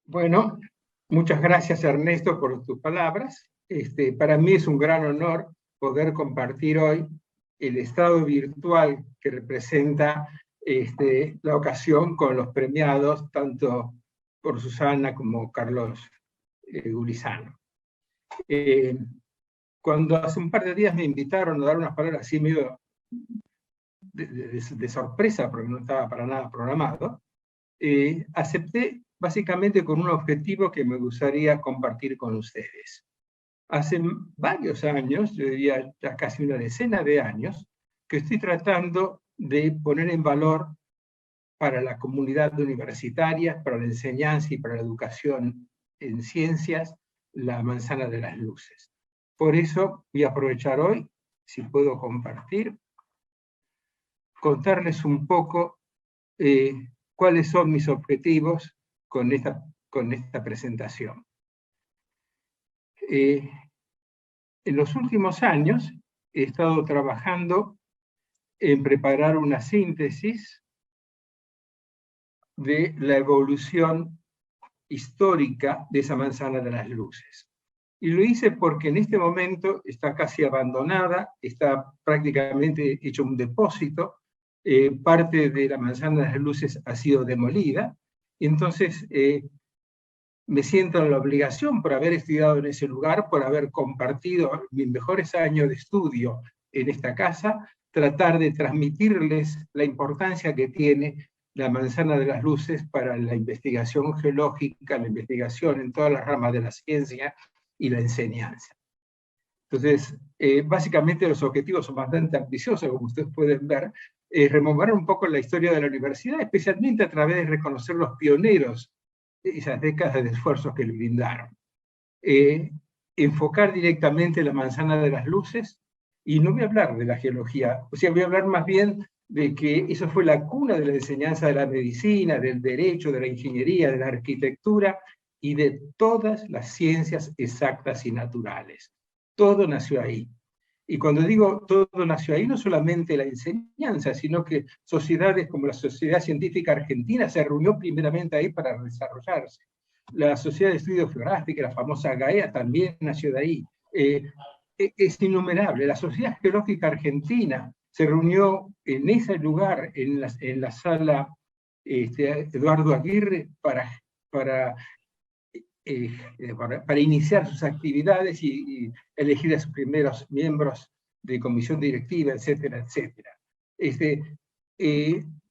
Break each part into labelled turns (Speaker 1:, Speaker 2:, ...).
Speaker 1: Bueno, muchas gracias Ernesto por tus palabras. Para mí es un gran honor poder compartir hoy el estado virtual que representa la ocasión con los premiados, tanto por Susana como Carlos Gurizano. Cuando hace un par de días me invitaron a dar unas palabras así medio de sorpresa, porque no estaba para nada programado, acepté básicamente con un objetivo que me gustaría compartir con ustedes. Hace varios años, yo diría ya casi una decena de años, que estoy tratando de poner en valor para la comunidad universitaria, para la enseñanza y para la educación en ciencias, la manzana de las luces. Por eso voy a aprovechar hoy, si puedo compartir, contarles un poco cuáles son mis objetivos con esta presentación. En los últimos años he estado trabajando en preparar una síntesis de la evolución histórica de esa manzana de las luces. Y lo hice porque en este momento está casi abandonada, está prácticamente hecho un depósito, parte de la manzana de las luces ha sido demolida, y entonces me siento en la obligación por haber estudiado en ese lugar, por haber compartido mis mejores años de estudio en esta casa, tratar de transmitirles la importancia que tiene la manzana de las luces para la investigación geológica, la investigación en todas las ramas de la ciencia y la enseñanza. Entonces, básicamente los objetivos son bastante ambiciosos, como ustedes pueden ver, rememorar un poco la historia de la universidad, especialmente a través de reconocer los pioneros de esas décadas de esfuerzos que le brindaron. Enfocar directamente la manzana de las luces, y no voy a hablar de la geología, o sea, voy a hablar más bien de que eso fue la cuna de la enseñanza de la medicina, del derecho, de la ingeniería, de la arquitectura y de todas las ciencias exactas y naturales. Todo nació ahí. Y cuando digo todo nació ahí, no solamente la enseñanza, sino que sociedades como la Sociedad Científica Argentina se reunió primeramente ahí para desarrollarse. La Sociedad de Estudios Geográficos, la famosa GAEA, también nació de ahí. Es innumerable. La Sociedad Geológica Argentina se reunió en ese lugar, en la sala Eduardo Aguirre, para iniciar sus actividades y elegir a sus primeros miembros de comisión directiva, etcétera, etcétera.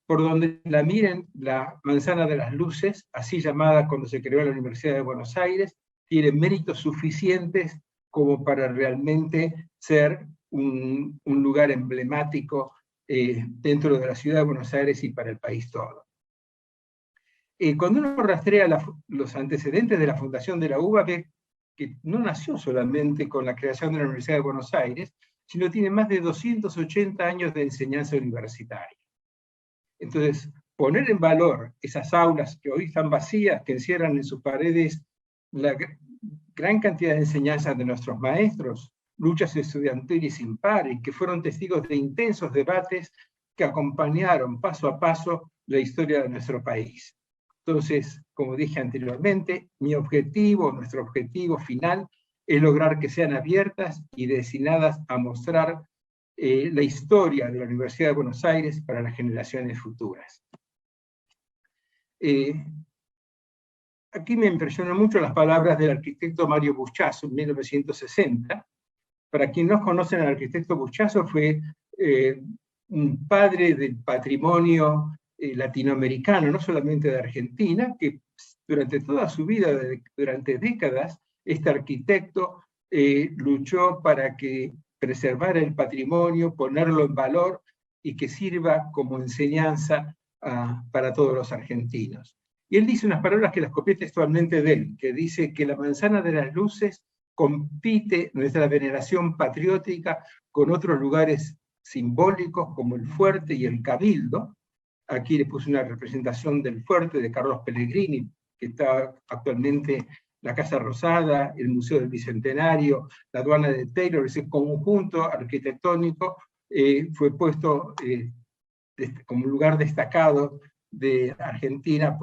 Speaker 1: Por donde la miren, la manzana de las luces, así llamada cuando se creó la Universidad de Buenos Aires, tiene méritos suficientes como para realmente ser un lugar emblemático dentro de la ciudad de Buenos Aires y para el país todo. Cuando uno rastrea los antecedentes de la fundación de la UBA, ve que no nació solamente con la creación de la Universidad de Buenos Aires, sino tiene más de 280 años de enseñanza universitaria. Entonces, poner en valor esas aulas que hoy están vacías, que encierran en sus paredes la gran cantidad de enseñanzas de nuestros maestros, luchas estudiantiles sin par, y que fueron testigos de intensos debates que acompañaron paso a paso la historia de nuestro país. Entonces, como dije anteriormente, nuestro objetivo final es lograr que sean abiertas y destinadas a mostrar la historia de la Universidad de Buenos Aires para las generaciones futuras. Aquí me impresionan mucho las palabras del arquitecto Mario Buchazo en 1960. Para quienes no conocen al arquitecto Buchazo, fue un padre del patrimonio latinoamericano, no solamente de Argentina, que durante toda su vida, durante décadas, este arquitecto luchó para que preservar el patrimonio, ponerlo en valor y que sirva como enseñanza para todos los argentinos. Y él dice unas palabras que las copié textualmente de él, que dice que la manzana de las luces compite nuestra veneración patriótica con otros lugares simbólicos como el Fuerte y el Cabildo. Aquí le puse una representación del Fuerte de Carlos Pellegrini, que está actualmente la Casa Rosada, el Museo del Bicentenario, la aduana de Taylor. Ese conjunto arquitectónico fue puesto como lugar destacado de Argentina,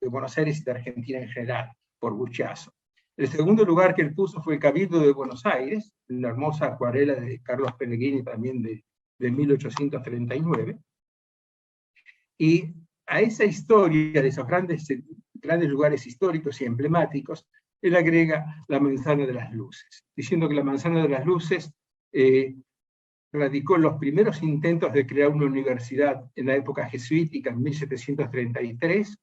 Speaker 1: de Buenos Aires y de Argentina en general, por Buchiazo. El segundo lugar que él puso fue el Cabildo de Buenos Aires, una hermosa acuarela de Carlos Pellegrini, también de 1839. Y a esa historia de esos grandes lugares históricos y emblemáticos, él agrega la Manzana de las Luces, diciendo que la Manzana de las Luces radicó los primeros intentos de crear una universidad en la época jesuítica, en 1733,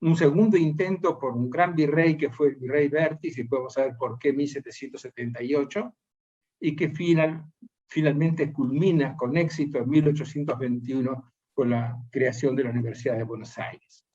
Speaker 1: un segundo intento por un gran virrey que fue el virrey Bertis, y podemos saber por qué 1778, y que finalmente culmina con éxito en 1821 con la creación de la Universidad de Buenos Aires.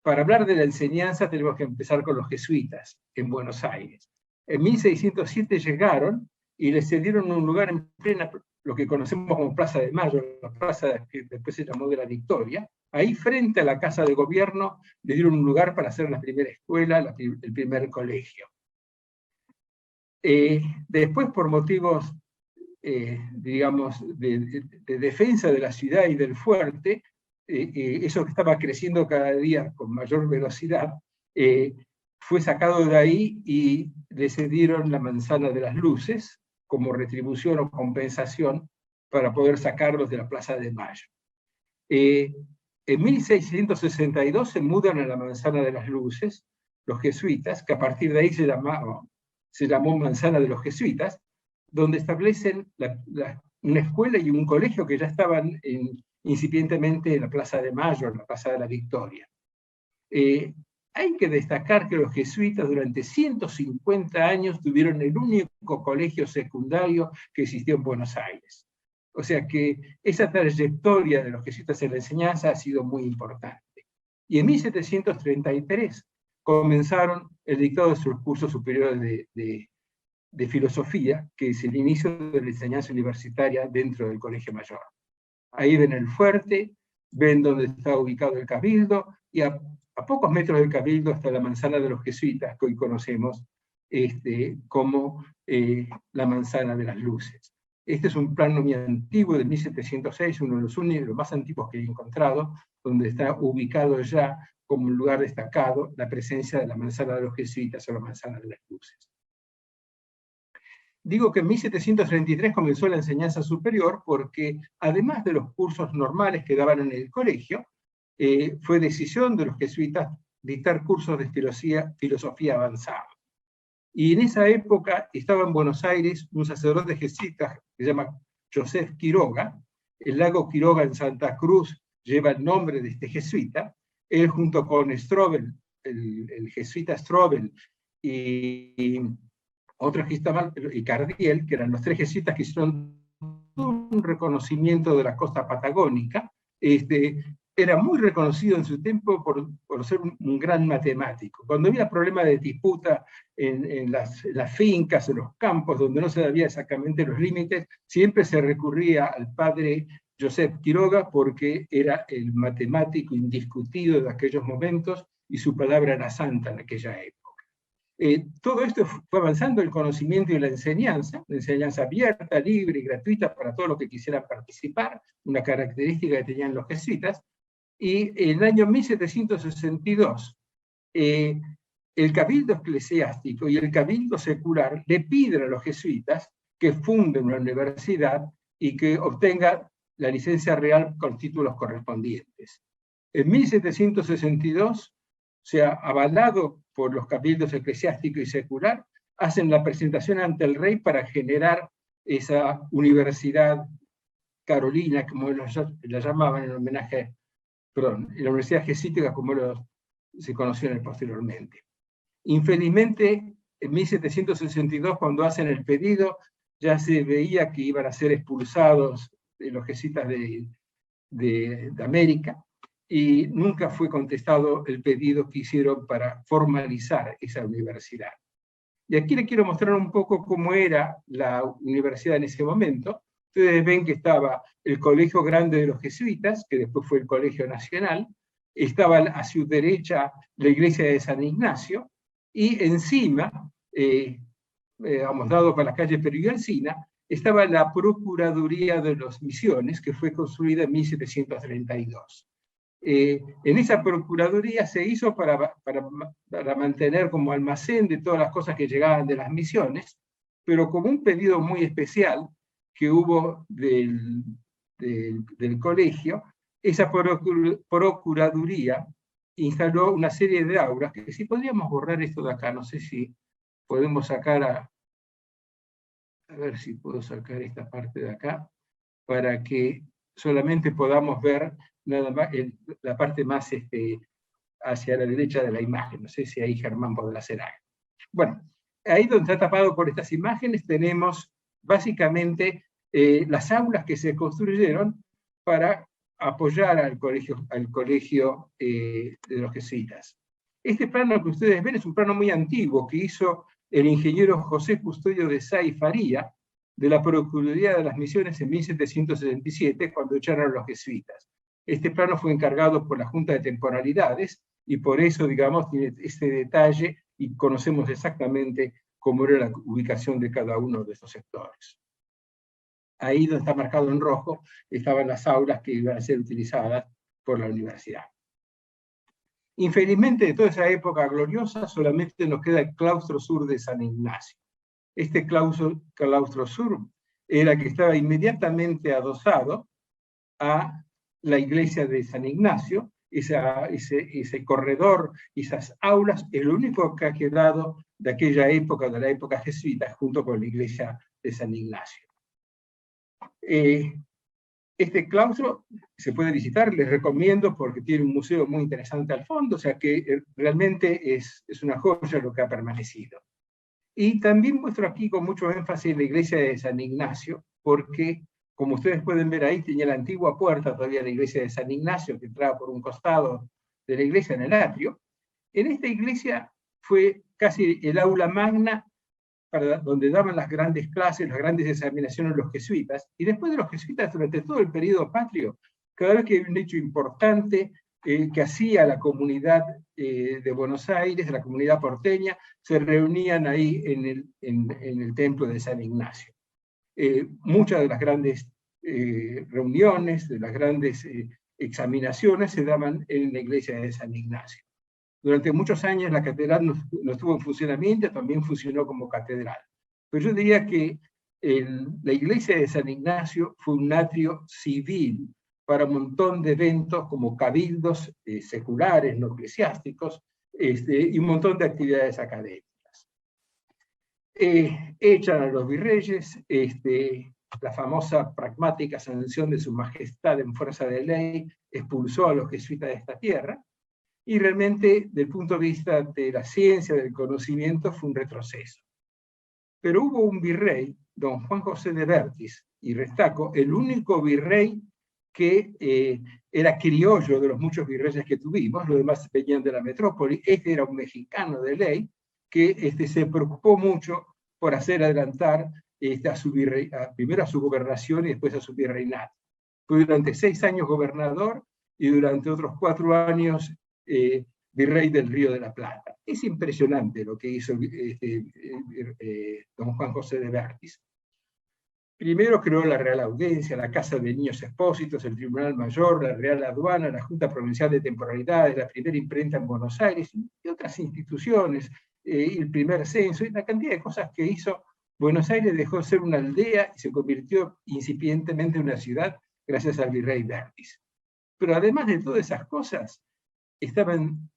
Speaker 1: Para hablar de la enseñanza tenemos que empezar con los jesuitas en Buenos Aires. En 1607 llegaron y les cedieron un lugar en plena, lo que conocemos como Plaza de Mayo, la plaza que después se llamó de la Victoria. Ahí frente a la Casa de Gobierno le dieron un lugar para hacer la primera escuela, el primer colegio. Después, por motivos, digamos, de defensa de la ciudad y del fuerte, eso que estaba creciendo cada día con mayor velocidad, fue sacado de ahí y le cedieron la Manzana de las Luces como retribución o compensación para poder sacarlos de la Plaza de Mayo. En 1662 se mudan a la Manzana de las Luces los jesuitas, que a partir de ahí se llamó Manzana de los Jesuitas, donde establecen una escuela y un colegio que ya estaban incipientemente en la Plaza de Mayo, en la Plaza de la Victoria. Hay que destacar que los jesuitas durante 150 años tuvieron el único colegio secundario que existió en Buenos Aires. O sea que esa trayectoria de los jesuitas en la enseñanza ha sido muy importante. Y en 1733 comenzaron el dictado de sus cursos superiores de filosofía, que es el inicio de la enseñanza universitaria dentro del Colegio Mayor. Ahí ven el fuerte, ven dónde está ubicado el Cabildo, y a pocos metros del Cabildo está la Manzana de los Jesuitas, que hoy conocemos como la Manzana de las Luces. Este es un plano muy antiguo, de 1706, uno de los únicos, los más antiguos que he encontrado, donde está ubicado ya como un lugar destacado la presencia de la Manzana de los Jesuitas o la Manzana de las Luces. Digo que en 1733 comenzó la enseñanza superior porque, además de los cursos normales que daban en el colegio, fue decisión de los jesuitas dictar cursos de filosofía avanzada. Y en esa época estaba en Buenos Aires un sacerdote jesuita que se llama Joseph Quiroga. El lago Quiroga en Santa Cruz lleva el nombre de este jesuita. Él, junto con Strobel, el jesuita Strobel, y otro jesuita, y Cardiel, que eran los tres jesuitas que hicieron un reconocimiento de la costa patagónica, era muy reconocido en su tiempo por ser un gran matemático. Cuando había problemas de disputa en las fincas, en los campos, donde no se sabía exactamente los límites, siempre se recurría al padre Joseph Quiroga porque era el matemático indiscutido de aquellos momentos y su palabra era santa en aquella época. Todo esto fue avanzando el conocimiento y la enseñanza abierta, libre y gratuita para todos los que quisieran participar, una característica que tenían los jesuitas. Y en el año 1762, el cabildo eclesiástico y el cabildo secular le piden a los jesuitas que funden una universidad y que obtengan la licencia real con títulos correspondientes. En 1762, o sea, avalado por los cabildos eclesiástico y secular, hacen la presentación ante el rey para generar esa universidad carolina, como la llamaban en homenaje, perdón, la universidad jesuítica como se conoció posteriormente. Infelizmente, en 1762, cuando hacen el pedido, ya se veía que iban a ser expulsados los jesuitas de América, y nunca fue contestado el pedido que hicieron para formalizar esa universidad. Y aquí les quiero mostrar un poco cómo era la universidad en ese momento. Ustedes ven que estaba el Colegio Grande de los Jesuitas, que después fue el Colegio Nacional, estaba a su derecha la iglesia de San Ignacio, y encima, dado para la calle Perú y Alsina, estaba la Procuraduría de las Misiones, que fue construida en 1732. En esa Procuraduría se hizo para mantener como almacén de todas las cosas que llegaban de las misiones, pero como un pedido muy especial que hubo del colegio, esa Procuraduría instaló una serie de aulas, que si podríamos borrar esto de acá, no sé si podemos sacar a ver si puedo sacar esta parte de acá, para que solamente podamos ver nada más la parte más hacia la derecha de la imagen. No sé si ahí Germán podrá hacer algo. Bueno, ahí donde está tapado por estas imágenes tenemos básicamente las aulas que se construyeron para apoyar al colegio de los jesuitas. Este plano que ustedes ven es un plano muy antiguo que hizo el ingeniero José Custodio de Sá y Faría, de la Procuraduría de las Misiones en 1777, cuando echaron a los jesuitas. Este plano fue encargado por la Junta de Temporalidades, y por eso, digamos, tiene este detalle, y conocemos exactamente cómo era la ubicación de cada uno de estos sectores. Ahí donde está marcado en rojo, estaban las aulas que iban a ser utilizadas por la universidad. Infelizmente, de toda esa época gloriosa, solamente nos queda el claustro sur de San Ignacio. Este claustro sur era que estaba inmediatamente adosado a la iglesia de San Ignacio. Ese corredor, esas aulas, es lo único que ha quedado de aquella época, de la época jesuita, junto con la iglesia de San Ignacio. Este claustro se puede visitar, les recomiendo, porque tiene un museo muy interesante al fondo, o sea que realmente es una joya lo que ha permanecido. Y también muestro aquí con mucho énfasis la iglesia de San Ignacio, porque, como ustedes pueden ver ahí, tenía la antigua puerta todavía la iglesia de San Ignacio, que entraba por un costado de la iglesia en el atrio. En esta iglesia fue casi el aula magna donde daban las grandes clases, las grandes examinaciones los jesuitas, y después de los jesuitas, durante todo el periodo patrio, cada vez que había un hecho importante que hacía la comunidad de Buenos Aires, la comunidad porteña, se reunían ahí en el templo de San Ignacio. Muchas de las grandes reuniones, de las grandes examinaciones se daban en la iglesia de San Ignacio. Durante muchos años la catedral no estuvo en funcionamiento, también funcionó como catedral. Pero yo diría que la iglesia de San Ignacio fue un atrio civil para un montón de eventos como cabildos seculares, no eclesiásticos, y un montón de actividades académicas. Echan a los virreyes, la famosa pragmática sanción de su majestad en fuerza de ley expulsó a los jesuitas de esta tierra, y realmente, desde el punto de vista de la ciencia, del conocimiento, fue un retroceso. Pero hubo un virrey, don Juan José de Vértiz y Restaco, el único virrey que era criollo de los muchos virreyes que tuvimos, los demás venían de la metrópoli. Este era un mexicano de ley que se preocupó mucho por hacer adelantar primero a su gobernación y después a su virreinato. Fue durante 6 años gobernador y durante otros 4 años virrey del Río de la Plata. Es impresionante lo que hizo don Juan José de Vértiz. Primero creó la Real Audiencia, la Casa de Niños Expósitos, el Tribunal Mayor, la Real Aduana, la Junta Provincial de Temporalidades, la primera imprenta en Buenos Aires y otras instituciones, el primer censo, y la cantidad de cosas que hizo. Buenos Aires dejó de ser una aldea y se convirtió incipientemente en una ciudad gracias al virrey Vértiz. Pero además de todas esas cosas, estaban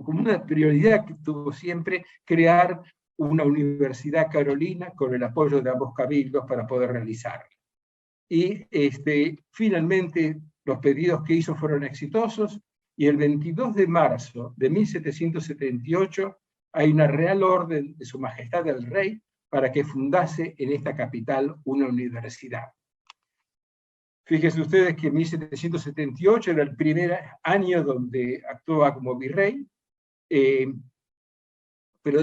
Speaker 1: como una prioridad que tuvo siempre crear una universidad carolina con el apoyo de ambos cabildos para poder realizarla. Y finalmente los pedidos que hizo fueron exitosos, y el 22 de marzo de 1778 hay una real orden de su majestad el rey para que fundase en esta capital una universidad. Fíjense ustedes que 1778 era el primer año donde actuaba como virrey, pero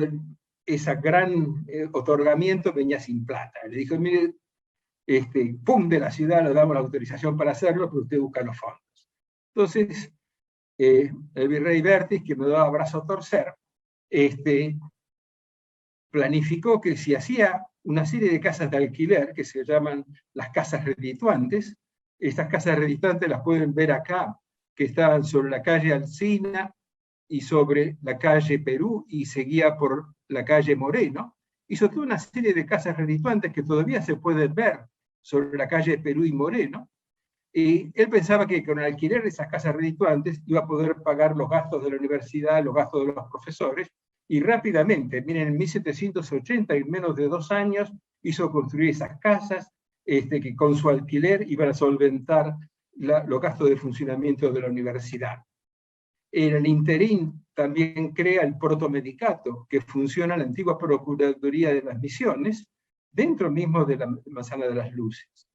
Speaker 1: ese gran otorgamiento venía sin plata. Le dijo, mire, pum, de la ciudad le damos la autorización para hacerlo, pero usted busca los fondos. Entonces, el virrey Vértiz, que me daba brazo a torcer, planificó que si hacía una serie de casas de alquiler que se llaman las casas redituantes. Estas casas redituantes las pueden ver acá, que estaban sobre la calle Alsina y sobre la calle Perú, y seguía por la calle Moreno. Hizo toda una serie de casas redituantes que todavía se pueden ver sobre la calle Perú y Moreno. Y él pensaba que con el alquiler de esas casas redituantes iba a poder pagar los gastos de la universidad, los gastos de los profesores, y rápidamente, miren, en 1780, en menos de 2 años, hizo construir esas casas que con su alquiler iban a solventar los gastos de funcionamiento de la universidad. En el interín también crea el protomedicato, que funciona en la antigua Procuraduría de las Misiones, dentro mismo de la Manzana de las Luces.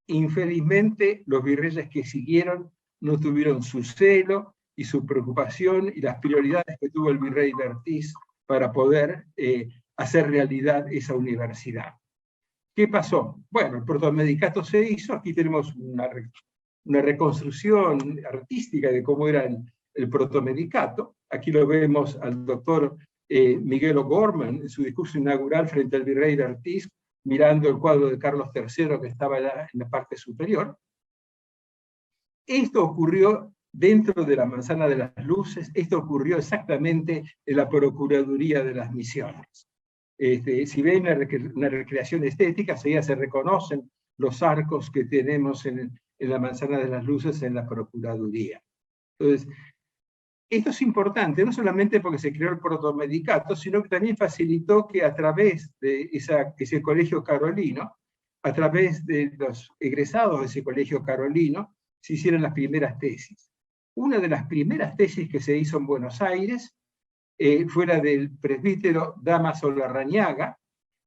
Speaker 1: Infelizmente, los virreyes que siguieron no tuvieron su celo y su preocupación y las prioridades que tuvo el virrey de Ortiz para poder hacer realidad esa universidad. ¿Qué pasó? Bueno, el protomedicato se hizo, aquí tenemos una reconstrucción artística de cómo era el protomedicato. Aquí lo vemos al doctor Miguel O'Gorman en su discurso inaugural frente al virrey de Ortiz, mirando el cuadro de Carlos III que estaba en la parte superior. Esto ocurrió dentro de la Manzana de las Luces, esto ocurrió exactamente en la Procuraduría de las Misiones. Si ven una recreación estética, ya se reconocen los arcos que tenemos en la Manzana de las Luces en la Procuraduría. Entonces, esto es importante, no solamente porque se creó el protomedicato, sino que también facilitó que a través de ese colegio carolino, a través de los egresados de ese colegio carolino, se hicieron las primeras tesis. Una de las primeras tesis que se hizo en Buenos Aires fue la del presbítero Dámaso Larrañaga,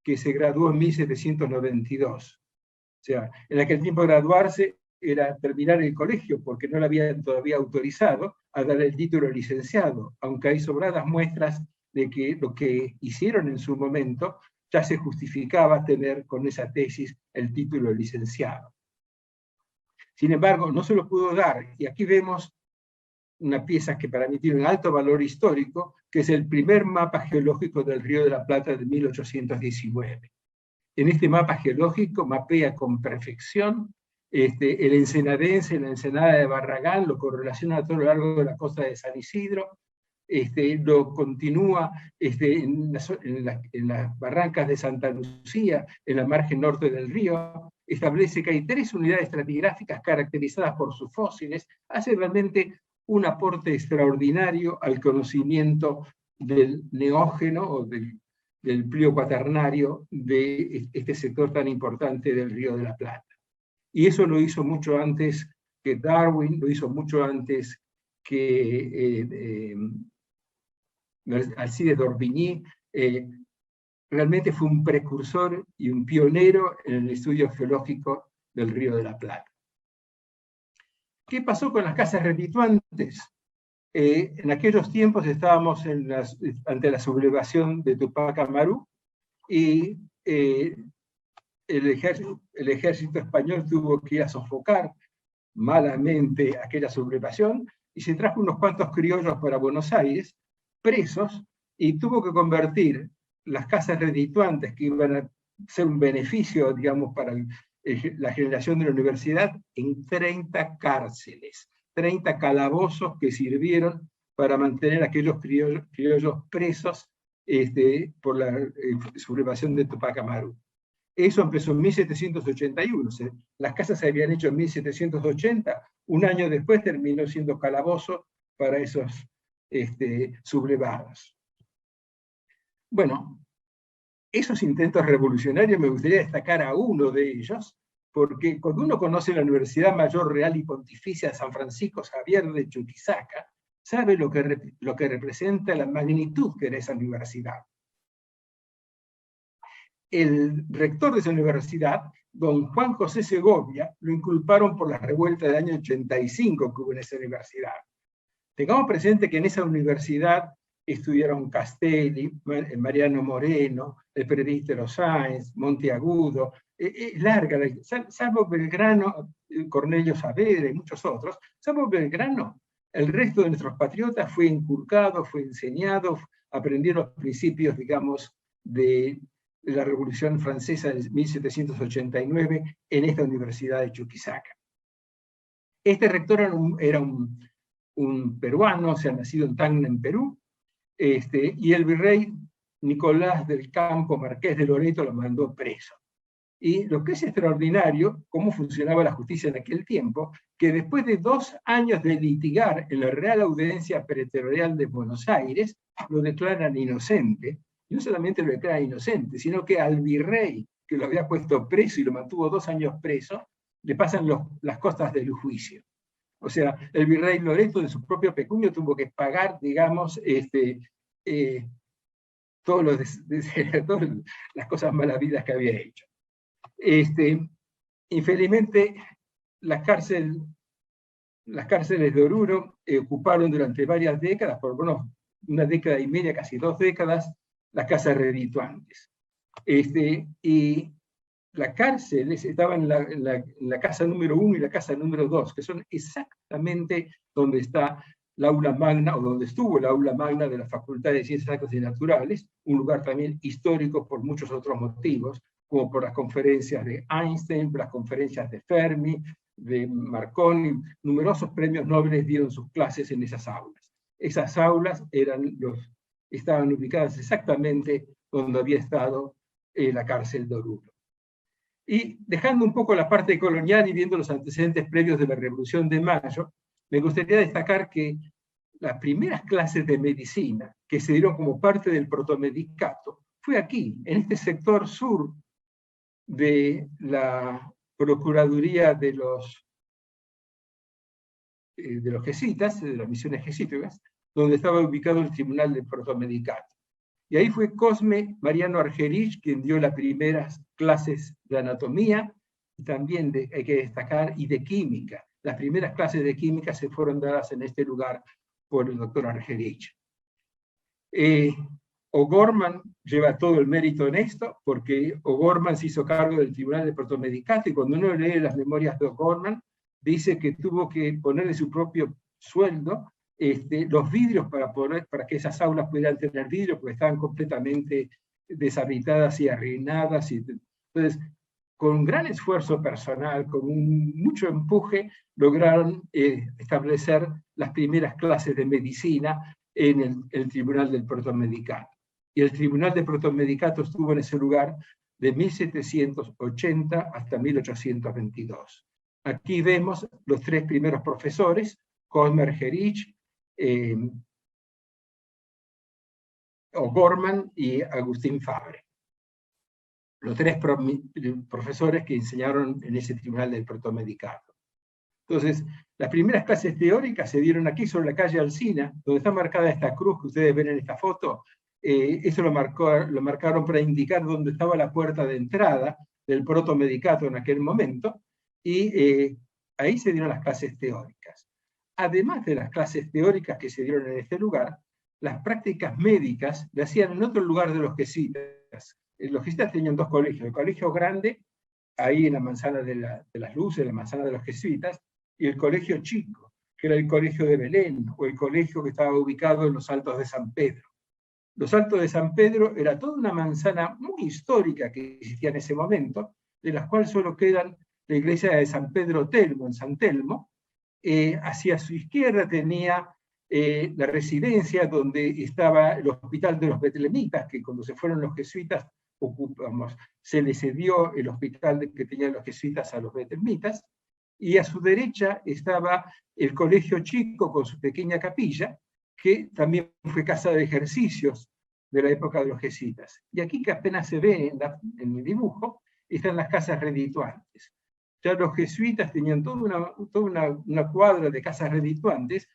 Speaker 1: que se graduó en 1792. O sea, en aquel tiempo graduarse era terminar el colegio, porque no le habían todavía autorizado a dar el título de licenciado, aunque hay sobradas muestras de que lo que hicieron en su momento ya se justificaba tener con esa tesis el título de licenciado. Sin embargo, no se lo pudo dar, y aquí vemos una pieza que para mí tiene un alto valor histórico, que es el primer mapa geológico del Río de la Plata de 1819. En este mapa geológico mapea con perfección el ensenadense, la ensenada de Barragán, lo correlaciona a todo lo largo de la costa de San Isidro, lo continúa en las barrancas de Santa Lucía, en la margen norte del río, establece que hay 3 unidades estratigráficas caracterizadas por sus fósiles, hace realmente un aporte extraordinario al conocimiento del neógeno o del Plio cuaternario de este sector tan importante del Río de la Plata. Y eso lo hizo mucho antes que Darwin, lo hizo mucho antes que Alcides d'Orbigny. Realmente fue un precursor y un pionero en el estudio geológico del Río de la Plata. ¿Qué pasó con las casas redituantes? En aquellos tiempos estábamos ante la sublevación de Tupac Amaru, y el ejército español tuvo que ir a sofocar malamente aquella sublevación, y se trajo unos cuantos criollos para Buenos Aires, presos, y tuvo que convertir las casas redituantes, que iban a ser un beneficio, digamos, para la generación de la universidad, en 30 cárceles, 30 calabozos que sirvieron para mantener a aquellos criollos presos por la sublevación de Tupac Amaru. Eso empezó en 1781, las casas se habían hecho en 1780, un año después terminó siendo calabozo para esos sublevados. Bueno, esos intentos revolucionarios me gustaría destacar a uno de ellos, porque cuando uno conoce la Universidad Mayor Real y Pontificia de San Francisco Xavier de Chuquisaca, sabe lo que representa la magnitud que era esa universidad. El rector de esa universidad, don Juan José Segovia, lo inculparon por la revuelta del año 85 que hubo en esa universidad. Tengamos presente que en esa universidad estudiaron Castelli, Mariano Moreno, el presbítero Sáenz, Monteagudo, larga, salvo Belgrano, Cornelio Saavedra y muchos otros, salvo Belgrano, el resto de nuestros patriotas fue inculcado, fue enseñado, aprendieron los principios, digamos, de de la Revolución Francesa de 1789 en esta Universidad de Chuquisaca. Este rector era un peruano, o sea, nacido en Tacna, en Perú, y el virrey Nicolás del Campo, marqués de Loreto, lo mandó preso. Y lo que es extraordinario, cómo funcionaba la justicia en aquel tiempo, que después de 2 años de litigar en la Real Audiencia Pretorial de Buenos Aires, lo declaran inocente. Y no solamente lo declaran inocente, sino que al virrey, que lo había puesto preso y lo mantuvo 2 años preso, le pasan las costas del juicio. O sea, el virrey Loreto de su propio pecunio tuvo que pagar, digamos, todas las cosas malavidas que había hecho. Infelizmente, las cárceles de Oruro ocuparon durante varias décadas, por lo menos 1 década y media, casi 2 décadas, las casas redituantes. Y las cárceles estaban en la casa número 1 y la casa número 2, que son exactamente donde está la aula magna, o donde estuvo la aula magna de la Facultad de Ciencias Exactas y Naturales, un lugar también histórico por muchos otros motivos, como por las conferencias de Einstein, por las conferencias de Fermi, de Marconi. Numerosos premios Nobel dieron sus clases en esas aulas. Esas aulas estaban ubicadas exactamente donde había estado la cárcel de Oruro. Y dejando un poco la parte colonial y viendo los antecedentes previos de la Revolución de Mayo, me gustaría destacar que las primeras clases de medicina que se dieron como parte del protomedicato fue aquí, en este sector sur de la Procuraduría de los jesuitas, de las misiones jesuíticas, donde estaba ubicado el Tribunal del Protomedicato. Y ahí fue Cosme Mariano Argerich quien dio las primeras clases de anatomía, y también, hay que destacar, y de química. Las primeras clases de química se fueron dadas en este lugar por el doctor Argerich. O'Gorman lleva todo el mérito en esto, porque O'Gorman se hizo cargo del Tribunal de Protomedicato, y cuando uno lee las memorias de O'Gorman, dice que tuvo que ponerle su propio sueldo, los vidrios para que esas aulas pudieran tener vidrio, porque estaban completamente deshabitadas y arruinadas. Entonces, con un gran esfuerzo personal, con mucho empuje, lograron establecer las primeras clases de medicina en el Tribunal del Protomedicato. Y el Tribunal del Protomedicato estuvo en ese lugar de 1780 hasta 1822. Aquí vemos los 3 primeros profesores, Cosme Argerich, O'Gorman y Agustín Fabre. Los 3 profesores que enseñaron en ese Tribunal del Protomedicato. Entonces, las primeras clases teóricas se dieron aquí sobre la calle Alsina, donde está marcada esta cruz que ustedes ven en esta foto. Eso lo marcaron para indicar dónde estaba la puerta de entrada del protomedicato en aquel momento, y ahí se dieron las clases teóricas. Además de las clases teóricas que se dieron en este lugar, las prácticas médicas se hacían en otro lugar de los jesuitas. Los jesuitas tenían 2 colegios, el colegio grande, ahí en la manzana de las luces, la manzana de los jesuitas, y el colegio chico, que era el colegio de Belén, o el colegio que estaba ubicado en los Altos de San Pedro. Los Altos de San Pedro era toda una manzana muy histórica que existía en ese momento, de las cuales solo quedan la iglesia de San Pedro Telmo, en San Telmo. Hacia su izquierda tenía la residencia donde estaba el hospital de los betlemitas, que cuando se fueron los jesuitas, se les cedió el hospital que tenían los jesuitas a los betlemitas, y a su derecha estaba el colegio chico con su pequeña capilla, que también fue casa de ejercicios de la época de los jesuitas. Y aquí, que apenas se ve en el dibujo, están las casas redituantes. Ya los jesuitas tenían toda una cuadra de casas redituantes,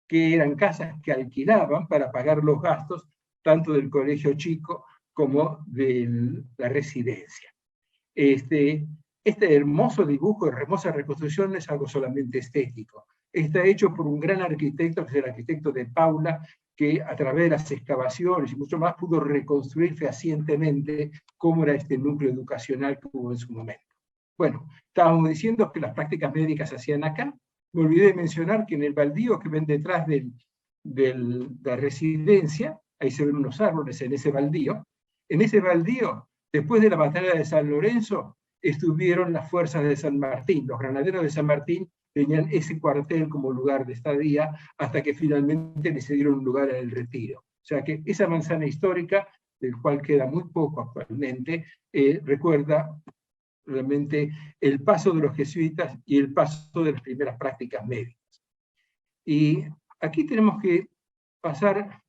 Speaker 1: que eran casas que alquilaban para pagar los gastos tanto del colegio chico como de la residencia. Este hermoso dibujo, hermosa reconstrucción, no es algo solamente estético. Está hecho por un gran arquitecto, que es el arquitecto de Paula, que a través de las excavaciones y mucho más pudo reconstruir fehacientemente cómo era este núcleo educacional que hubo en su momento. Bueno, estábamos diciendo que las prácticas médicas se hacían acá. Me olvidé de mencionar que en el baldío que ven detrás de la residencia, ahí se ven unos árboles en ese baldío Después de la batalla de San Lorenzo, estuvieron las fuerzas de San Martín. Los granaderos de San Martín tenían ese cuartel como lugar de estadía, hasta que finalmente le cedieron un lugar en el Retiro. O sea que esa manzana histórica, del cual queda muy poco actualmente, recuerda realmente el paso de los jesuitas y el paso de las primeras prácticas médicas. Y aquí tenemos que pasar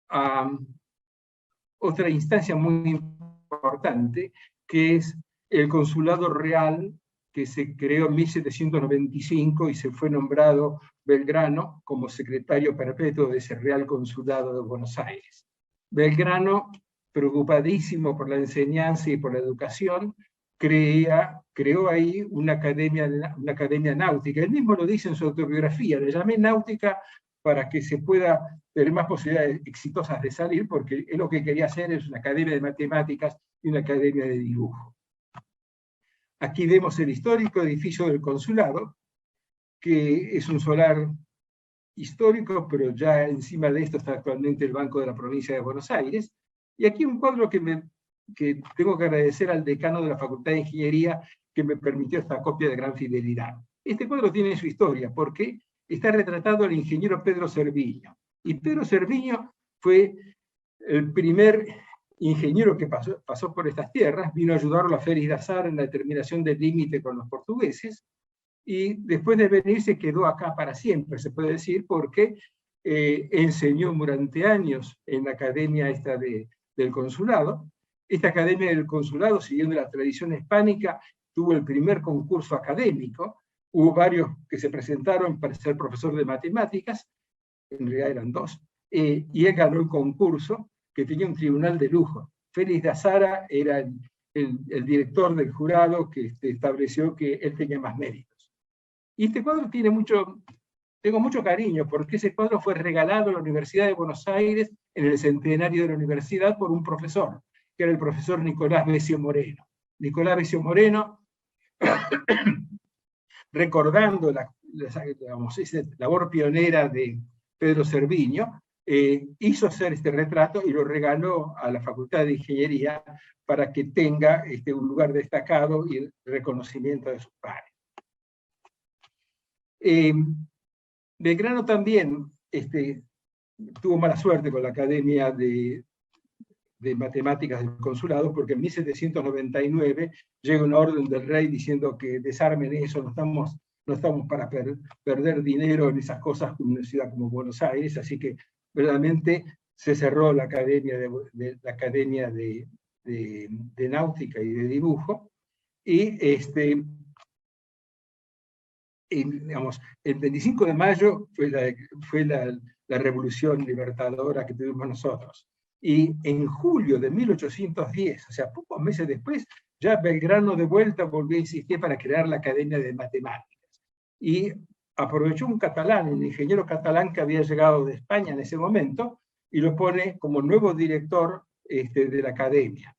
Speaker 1: a otra instancia muy importante, que es el Consulado Real, que se creó en 1795 y se fue nombrado Belgrano como secretario perpetuo de ese Real Consulado de Buenos Aires. Belgrano, preocupadísimo por la enseñanza y por la educación, creó ahí una academia náutica. Él mismo lo dice en su autobiografía, le llamé náutica para que se pueda tener más posibilidades exitosas de salir, porque él lo que quería hacer es una academia de matemáticas y una academia de dibujo. Aquí vemos el histórico edificio del consulado, que es un solar histórico, pero ya encima de esto está actualmente el Banco de la Provincia de Buenos Aires. Y aquí un cuadro que tengo que agradecer al decano de la Facultad de Ingeniería, que me permitió esta copia de gran fidelidad. Este cuadro tiene su historia, porque está retratado el ingeniero Pedro Cerviño. Y Pedro Cerviño fue el primer ingeniero que pasó por estas tierras, vino a ayudarlo a Félix de Azara en la determinación del límite con los portugueses, y después de venir se quedó acá para siempre, se puede decir, porque enseñó durante años en la academia esta del consulado. Esta academia del consulado, siguiendo la tradición hispánica, tuvo el primer concurso académico. Hubo varios que se presentaron para ser profesor de matemáticas, en realidad eran dos, y él ganó el concurso, que tenía un tribunal de lujo. Félix de Azara era el director del jurado que estableció que él tenía más méritos. Y este cuadro tengo mucho cariño, porque ese cuadro fue regalado a la Universidad de Buenos Aires en el centenario de la universidad por un profesor, que era el profesor Nicolás Becio Moreno. Nicolás Becio Moreno, recordando esa labor pionera de Pedro Cerviño, hizo hacer este retrato y lo regaló a la Facultad de Ingeniería para que tenga un lugar destacado y el reconocimiento de sus pares. Belgrano también tuvo mala suerte con la Academia de Matemáticas del Consulado, porque en 1799 llega una orden del rey diciendo que desarmen eso, no estamos para perder dinero en esas cosas con una ciudad como Buenos Aires, así que verdaderamente se cerró la Academia de Náutica y de Dibujo, y digamos, el 25 de mayo fue la revolución libertadora que tuvimos nosotros. Y en julio de 1810, o sea, pocos meses después, ya Belgrano de vuelta volvió a insistir para crear la Academia de Matemáticas. Y aprovechó un catalán, un ingeniero catalán que había llegado de España en ese momento, y lo pone como nuevo director de la Academia.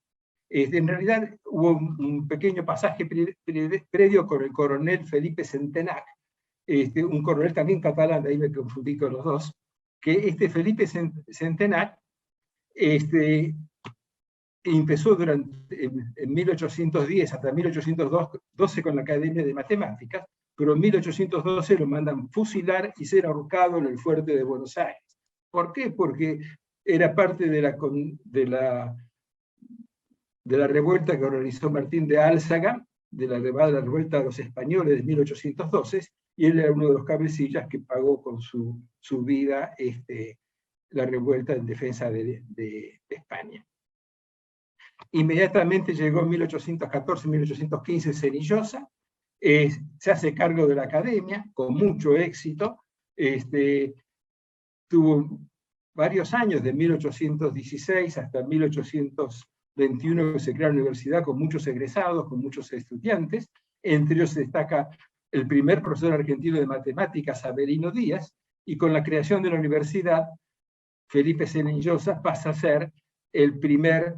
Speaker 1: En realidad hubo un pequeño pasaje previo con el coronel Felipe Centenac, un coronel también catalán, de ahí me confundí con los dos, que Felipe Centenac empezó en 1810 hasta 1812 con la Academia de Matemáticas, pero en 1812 lo mandan fusilar y ser ahorcado en el fuerte de Buenos Aires. ¿Por qué? Porque era parte de la revuelta que organizó Martín de Álzaga, de la revuelta de los españoles de 1812, y él era uno de los cabecillas que pagó con su vida la revuelta en defensa de España. Inmediatamente llegó en 1814-1815 Cenillosa, se hace cargo de la academia con mucho éxito, tuvo varios años, de 1816 hasta 1821, que se crea la universidad con muchos egresados, con muchos estudiantes. Entre ellos se destaca el primer profesor argentino de matemáticas, Avelino Díaz, y con la creación de la universidad, Felipe Cenillosa pasa a ser el primer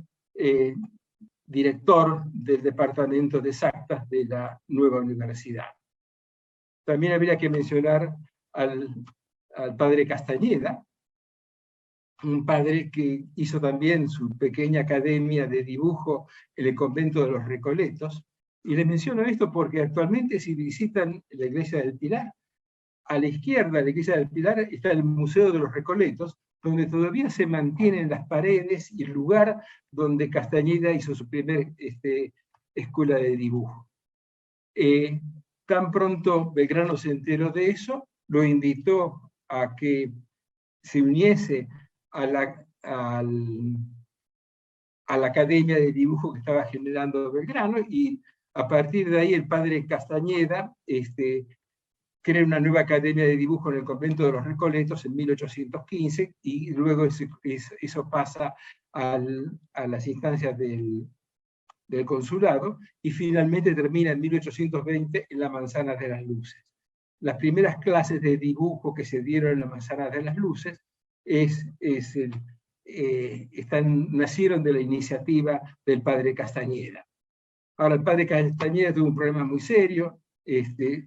Speaker 1: director del departamento de exactas de la nueva universidad. También habría que mencionar al padre Castañeda, un padre que hizo también su pequeña academia de dibujo en el convento de los Recoletos. Y les menciono esto porque actualmente, si visitan la iglesia del Pilar, a la izquierda de la iglesia del Pilar está el Museo de los Recoletos, donde todavía se mantienen las paredes y el lugar donde Castañeda hizo su primer escuela de dibujo. Tan pronto Belgrano se enteró de eso, lo invitó a que se uniese a la academia de dibujo que estaba generando Belgrano, y a partir de ahí el padre Castañeda crea una nueva academia de dibujo en el convento de los Recoletos en 1815, y luego eso pasa a las instancias del consulado, y finalmente termina en 1820 en la Manzana de las Luces. Las primeras clases de dibujo que se dieron en la Manzana de las Luces nacieron de la iniciativa del padre Castañeda. Ahora, el padre Castañeda tuvo un problema muy serio,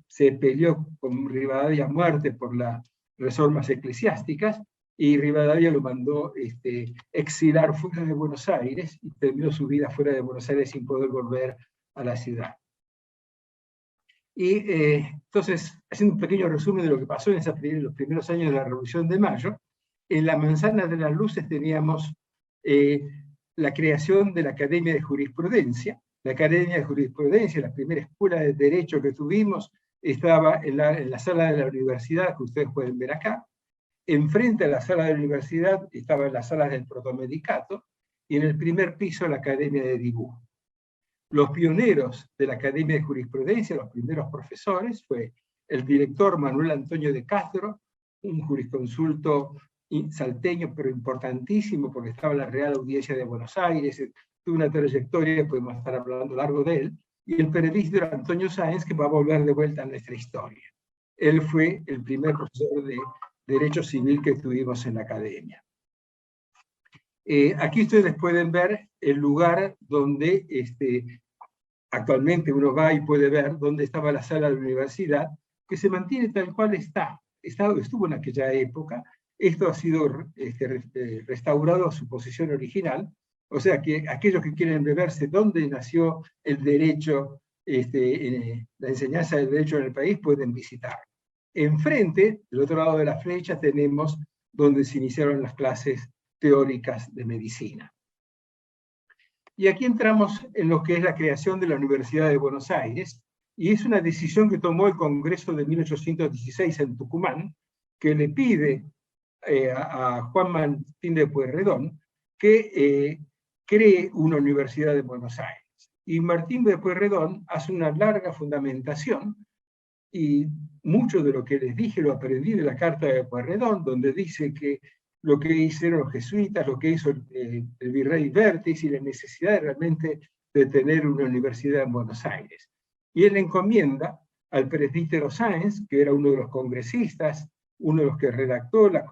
Speaker 1: se peleó con Rivadavia a muerte por las reformas eclesiásticas, y Rivadavia lo mandó exilar fuera de Buenos Aires, y terminó su vida fuera de Buenos Aires sin poder volver a la ciudad. Y entonces, haciendo un pequeño resumen de lo que pasó en los primeros años de la Revolución de Mayo, en la Manzana de las Luces teníamos la creación de la Academia de Jurisprudencia. La Academia de Jurisprudencia, la primera escuela de derecho que tuvimos, estaba en la sala de la universidad, que ustedes pueden ver acá. Enfrente a la sala de la universidad estaban las salas del protomedicato, y en el primer piso la Academia de Dibujo. Los pioneros de la Academia de Jurisprudencia, los primeros profesores, fue el director Manuel Antonio de Castro, un jurisconsulto salteño, pero importantísimo, porque estaba en la Real Audiencia de Buenos Aires, tuvo una trayectoria, podemos estar hablando largo de él, y el periodista Antonio Sáenz, que va a volver de vuelta a nuestra historia. Él fue el primer profesor de Derecho Civil que tuvimos en la Academia. Aquí ustedes pueden ver el lugar donde actualmente uno va y puede ver dónde estaba la sala de la universidad, que se mantiene tal cual estuvo en aquella época. Esto ha sido restaurado a su posición original, o sea que aquellos que quieren verse dónde nació el derecho, la enseñanza del derecho en el país, pueden visitar. Enfrente, del otro lado de la flecha, tenemos donde se iniciaron las clases teóricas de medicina. Y aquí entramos en lo que es la creación de la Universidad de Buenos Aires, y es una decisión que tomó el Congreso de 1816 en Tucumán, que le pide a Juan Martín de Pueyrredón que cree una Universidad de Buenos Aires. Y Martín de Pueyrredón hace una larga fundamentación, y mucho de lo que les dije lo aprendí de la Carta de Pueyrredón, donde dice que lo que hicieron los jesuitas, lo que hizo el virrey Vértiz, y la necesidad realmente de tener una universidad en Buenos Aires. Y él encomienda al presbítero Sáenz, que era uno de los congresistas, uno de los que redactó la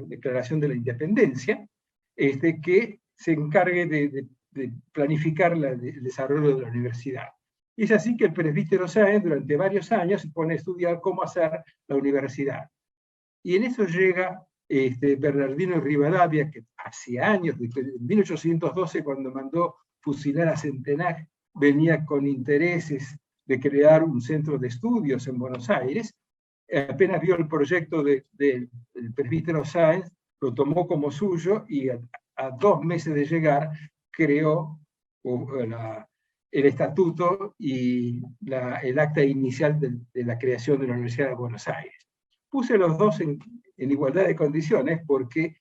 Speaker 1: Declaración de la Independencia, que se encargue de planificar el desarrollo de la universidad. Y es así que el presbítero Sáenz durante varios años se pone a estudiar cómo hacer la universidad. Y en eso llega Bernardino Rivadavia, que hacía años, en 1812, cuando mandó fusilar a Centenac, venía con intereses de crear un centro de estudios en Buenos Aires. Apenas vio el proyecto del presbítero Sáenz, lo tomó como suyo, y a 2 meses de llegar creó el estatuto y el acta inicial de la creación de la Universidad de Buenos Aires. Puse los dos en igualdad de condiciones porque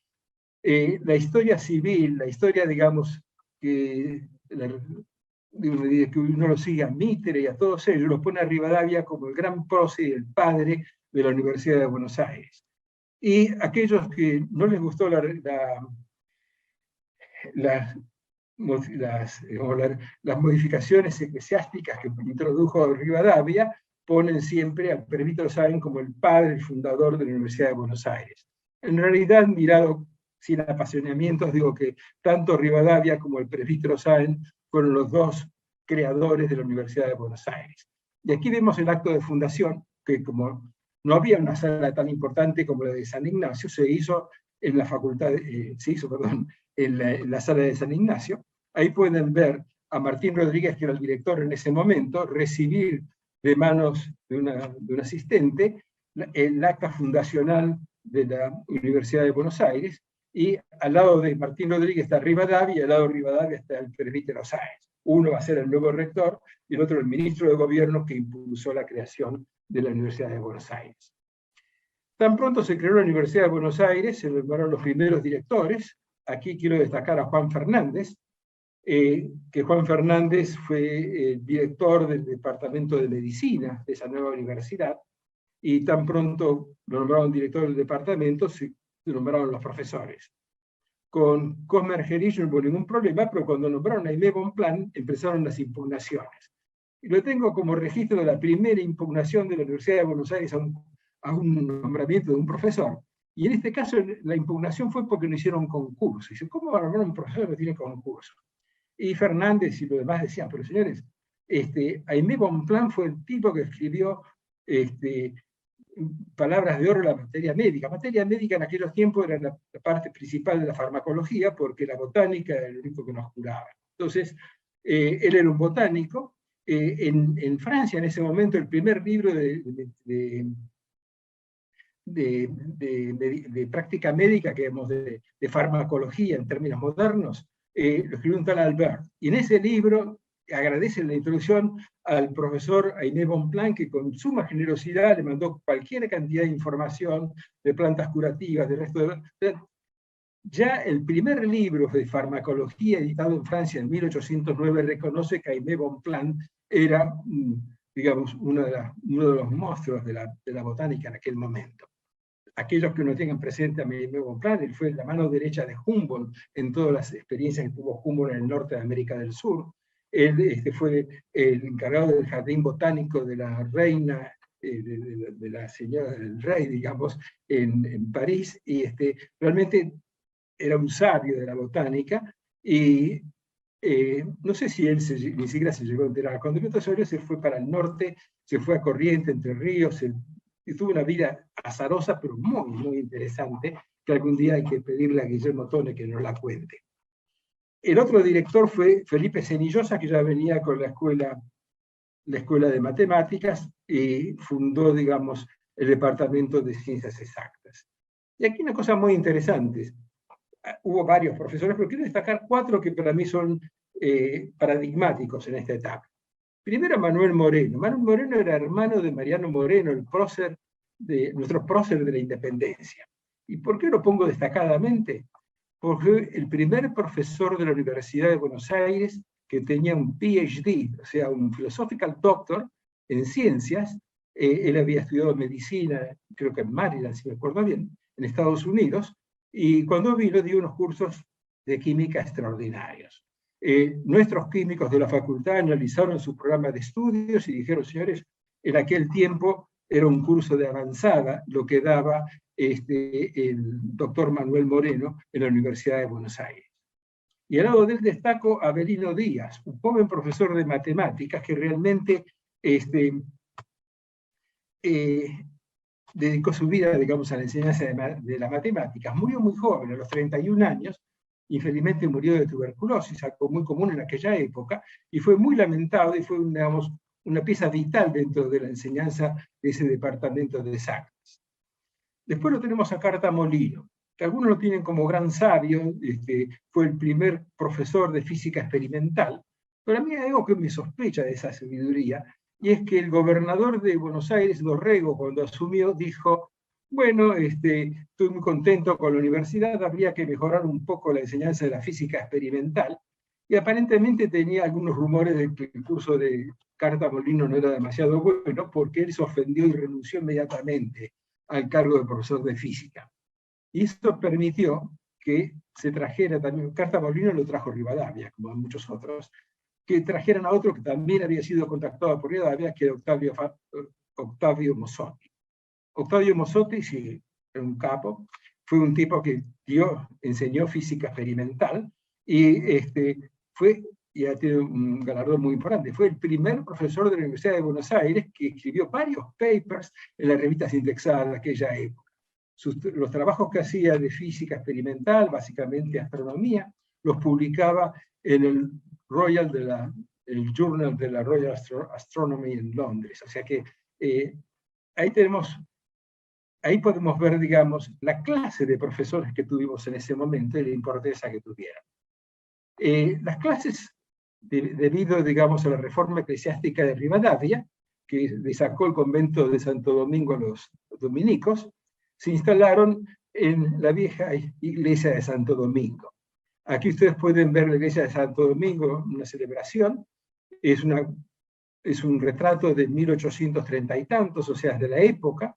Speaker 1: la historia civil, la historia, digamos, que uno lo sigue a Mitre y a todos ellos, los pone a Rivadavia como el gran prócer y el padre de la Universidad de Buenos Aires. Y aquellos que no les gustó las modificaciones eclesiásticas que introdujo Rivadavia, ponen siempre al presbítero Sáenz como el padre, el fundador de la Universidad de Buenos Aires. En realidad, mirado sin apasionamientos, digo que tanto Rivadavia como el presbítero Sáenz fueron los dos creadores de la Universidad de Buenos Aires. Y aquí vemos el acto de fundación, que como no había una sala tan importante como la de San Ignacio, se hizo en la facultad, se hizo, perdón, en la sala de San Ignacio. Ahí pueden ver a Martín Rodríguez, que era el director en ese momento, recibir de manos de un asistente el acta fundacional de la Universidad de Buenos Aires, y al lado de Martín Rodríguez está Rivadavia, y al lado de Rivadavia está el presbítero Sáenz. Uno va a ser el nuevo rector, y el otro el ministro de Gobierno que impulsó la creación de la Universidad de Buenos Aires. Tan pronto se creó la Universidad de Buenos Aires, se nombraron los primeros directores. Aquí quiero destacar a Juan Fernández, que Juan Fernández fue el director del Departamento de Medicina de esa nueva universidad, y tan pronto lo nombraron director del departamento, se nombraron los profesores. Con Cosme Argerich no hubo ningún problema, pero cuando nombraron a Aimé Bonpland empezaron las impugnaciones. Y lo tengo como registro de la primera impugnación de la Universidad de Buenos Aires a un nombramiento de un profesor. Y en este caso la impugnación fue porque no hicieron concurso. Dice, ¿cómo va a nombrar un profesor que no tiene concurso? Y Fernández y los demás decían, pero señores, Aimé Bonpland fue el tipo que escribió palabras de oro en la materia médica. Materia médica en aquellos tiempos era la parte principal de la farmacología, porque la botánica era el único que nos curaba. Entonces, él era un botánico. En Francia, en ese momento, el primer libro de práctica médica, que digamos, de farmacología en términos modernos, lo escribió un tal Albert. Y en ese libro agradece la introducción al profesor Aimé Bonpland, que con suma generosidad le mandó cualquier cantidad de información de plantas curativas, del resto de... Ya el primer libro de farmacología editado en Francia en 1809 reconoce que Aimé Bonpland era, digamos, uno de los monstruos de la botánica en aquel momento. Aquellos que no tengan presente a Aimé Bonpland, él fue la mano derecha de Humboldt en todas las experiencias que tuvo Humboldt en el norte de América del Sur. Él fue el encargado del jardín botánico de la reina, de la señora del rey, digamos, en París, y realmente era un sabio de la botánica, y no sé si él ni siquiera se llegó a enterar. Cuando Beto Soria se fue para el norte, se fue a Corrientes, Entre Ríos, y tuvo una vida azarosa, pero muy, muy interesante, que algún día hay que pedirle a Guillermo Tone que nos la cuente. El otro director fue Felipe Cenillosa, que ya venía con la escuela de matemáticas, y fundó, digamos, el departamento de ciencias exactas. Y aquí una cosa muy interesante. Hubo varios profesores, pero quiero destacar 4 que para mí son paradigmáticos en esta etapa. Primero, Manuel Moreno. Manuel Moreno era hermano de Mariano Moreno, nuestro prócer de la independencia. ¿Y por qué lo pongo destacadamente? Porque el primer profesor de la Universidad de Buenos Aires que tenía un PhD, o sea, un Philosophical Doctor en ciencias, él había estudiado medicina, creo que en Maryland, si me acuerdo bien, en Estados Unidos, y cuando vino dio unos cursos de química extraordinarios. Nuestros químicos de la facultad analizaron su programa de estudios y dijeron, señores, en aquel tiempo era un curso de avanzada lo que daba el doctor Manuel Moreno en la Universidad de Buenos Aires. Y al lado de él destaco a Avelino Díaz, un joven profesor de matemáticas que realmente dedicó su vida, digamos, a la enseñanza de las matemáticas. Murió muy joven, a los 31 años, infelizmente murió de tuberculosis, algo muy común en aquella época, y fue muy lamentado y fue, digamos, una pieza vital dentro de la enseñanza de ese departamento de exactas. Después lo tenemos a Carta Molino, que algunos lo tienen como gran sabio, fue el primer profesor de física experimental, pero a mí hay algo que me sospecha de esa sabiduría, y es que el gobernador de Buenos Aires, Dorrego, cuando asumió, dijo, bueno, estoy muy contento con la universidad, habría que mejorar un poco la enseñanza de la física experimental, y aparentemente tenía algunos rumores de que el curso de Carta Molino no era demasiado bueno, porque él se ofendió y renunció inmediatamente al cargo de profesor de física. Y esto permitió que se trajera también, Carta Molino lo trajo Rivadavia, como muchos otros, que trajeran a otro que también había sido contactado por Rivadavia, que era Octavio Mossotti. Octavio Mossotti, sí, era un capo, fue un tipo que enseñó física experimental, y ya tiene un galardón muy importante. Fue el primer profesor de la Universidad de Buenos Aires que escribió varios papers en las revistas indexadas de aquella época. los trabajos que hacía de física experimental, básicamente astronomía, los publicaba en el el Journal de la Royal Astronomy en Londres. O sea que ahí podemos ver, digamos, la clase de profesores que tuvimos en ese momento y la importancia que tuvieron. Las clases, debido, digamos, a la reforma eclesiástica de Rivadavia, que le sacó el convento de Santo Domingo a los dominicos, se instalaron en la vieja iglesia de Santo Domingo. Aquí ustedes pueden ver la iglesia de Santo Domingo, una celebración, es un retrato de 1830 y tantos, o sea, es de la época,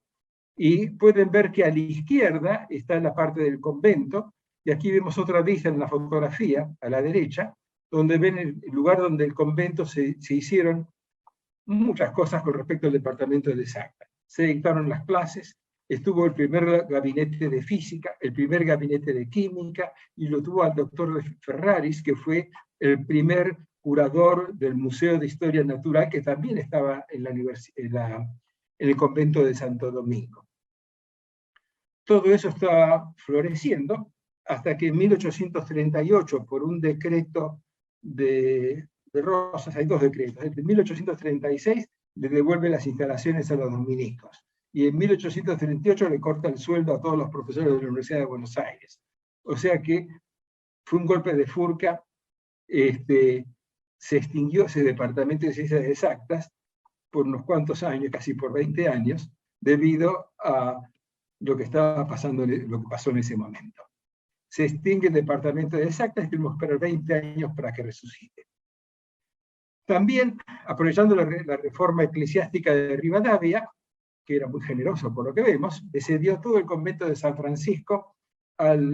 Speaker 1: y pueden ver que a la izquierda está la parte del convento, y aquí vemos otra vista en la fotografía, a la derecha, donde ven el lugar donde el convento se hicieron muchas cosas con respecto al departamento de exactas. Se dictaron las clases, estuvo el primer gabinete de física, el primer gabinete de química, y lo tuvo al doctor Ferraris, que fue el primer curador del Museo de Historia Natural, que también estaba en el convento de Santo Domingo. Todo eso estaba floreciendo hasta que en 1838, por un decreto de Rosas, hay dos decretos, en 1836 le devuelve las instalaciones a los dominicos, y en 1838 le corta el sueldo a todos los profesores de la Universidad de Buenos Aires. O sea que fue un golpe de furca, se extinguió ese departamento de ciencias exactas por unos cuantos años, casi por 20 años, debido a lo que estaba pasando, lo que pasó en ese momento. Se extingue el departamento de exactas y tuvimos que esperar 20 años para que resucite. También, aprovechando la reforma eclesiástica de Rivadavia, que era muy generoso por lo que vemos, le cedió todo el convento de San Francisco al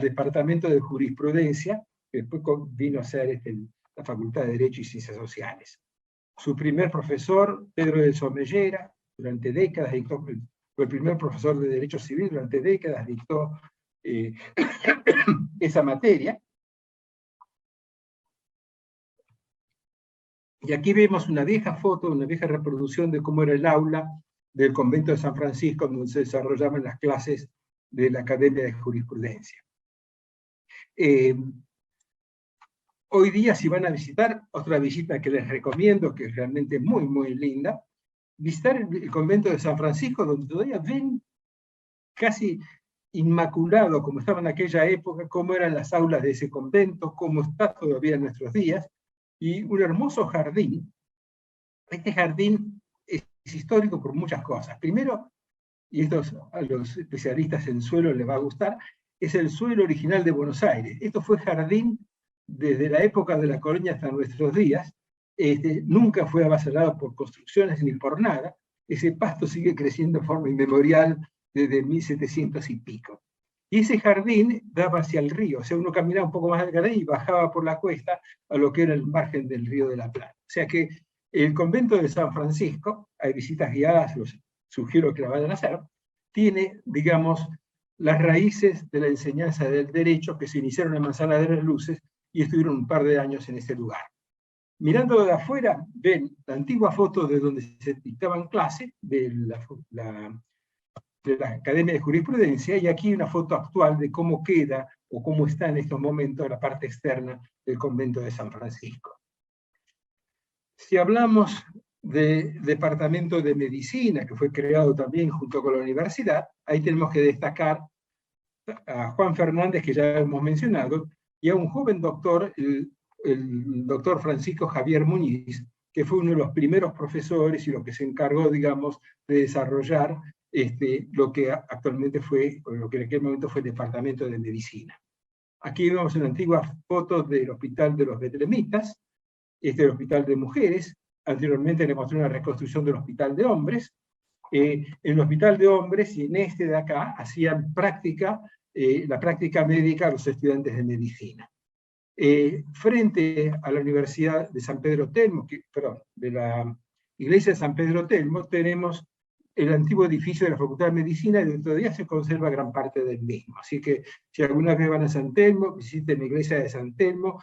Speaker 1: departamento de jurisprudencia, que después vino a ser la Facultad de Derecho y Ciencias Sociales. Su primer profesor, Pedro de Somellera, durante décadas fue el primer profesor de Derecho Civil, durante décadas dictó esa materia. Y aquí vemos una vieja foto, una vieja reproducción de cómo era el aula del convento de San Francisco, donde se desarrollaban las clases de la Academia de Jurisprudencia. Hoy día, si van a visitar, otra visita que les recomiendo, que es realmente muy, muy linda, visitar el convento de San Francisco, donde todavía ven casi inmaculado, como estaba en aquella época, cómo eran las aulas de ese convento, cómo está todavía en nuestros días, y un hermoso jardín. Este jardín es histórico por muchas cosas. Primero, y esto a los especialistas en suelo les va a gustar, es el suelo original de Buenos Aires. Esto fue jardín desde la época de la colonia hasta nuestros días. Nunca fue avasalado por construcciones ni por nada. Ese pasto sigue creciendo de forma inmemorial desde 1700 y pico. Y ese jardín daba hacia el río, o sea, uno caminaba un poco más del jardín y bajaba por la cuesta a lo que era el margen del río de la Plata. O sea que el convento de San Francisco, hay visitas guiadas, los sugiero que la vayan a hacer, tiene, digamos, las raíces de la enseñanza del derecho que se iniciaron en Manzana de las Luces y estuvieron un par de años en ese lugar. Mirando de afuera, ven la antigua foto de donde se dictaban clases de la Academia de Jurisprudencia, y aquí una foto actual de cómo queda o cómo está en estos momentos la parte externa del convento de San Francisco. Si hablamos del departamento de medicina, que fue creado también junto con la universidad, ahí tenemos que destacar a Juan Fernández, que ya hemos mencionado, y a un joven doctor, el doctor Francisco Javier Muñiz, que fue uno de los primeros profesores y lo que se encargó, digamos, de desarrollar lo que actualmente fue, o lo que en aquel momento fue el Departamento de Medicina. Aquí vemos una antigua foto del Hospital de los Betlemitas, este es el Hospital de Mujeres. Anteriormente le mostré una reconstrucción del Hospital de Hombres. En el Hospital de Hombres y en este de acá hacían la práctica médica a los estudiantes de medicina. Frente a la Universidad de San Pedro Telmo, de la Iglesia de San Pedro Telmo, tenemos el antiguo edificio de la Facultad de Medicina, y todavía se conserva gran parte del mismo. Así que si alguna vez van a San Telmo, visiten la iglesia de San Telmo,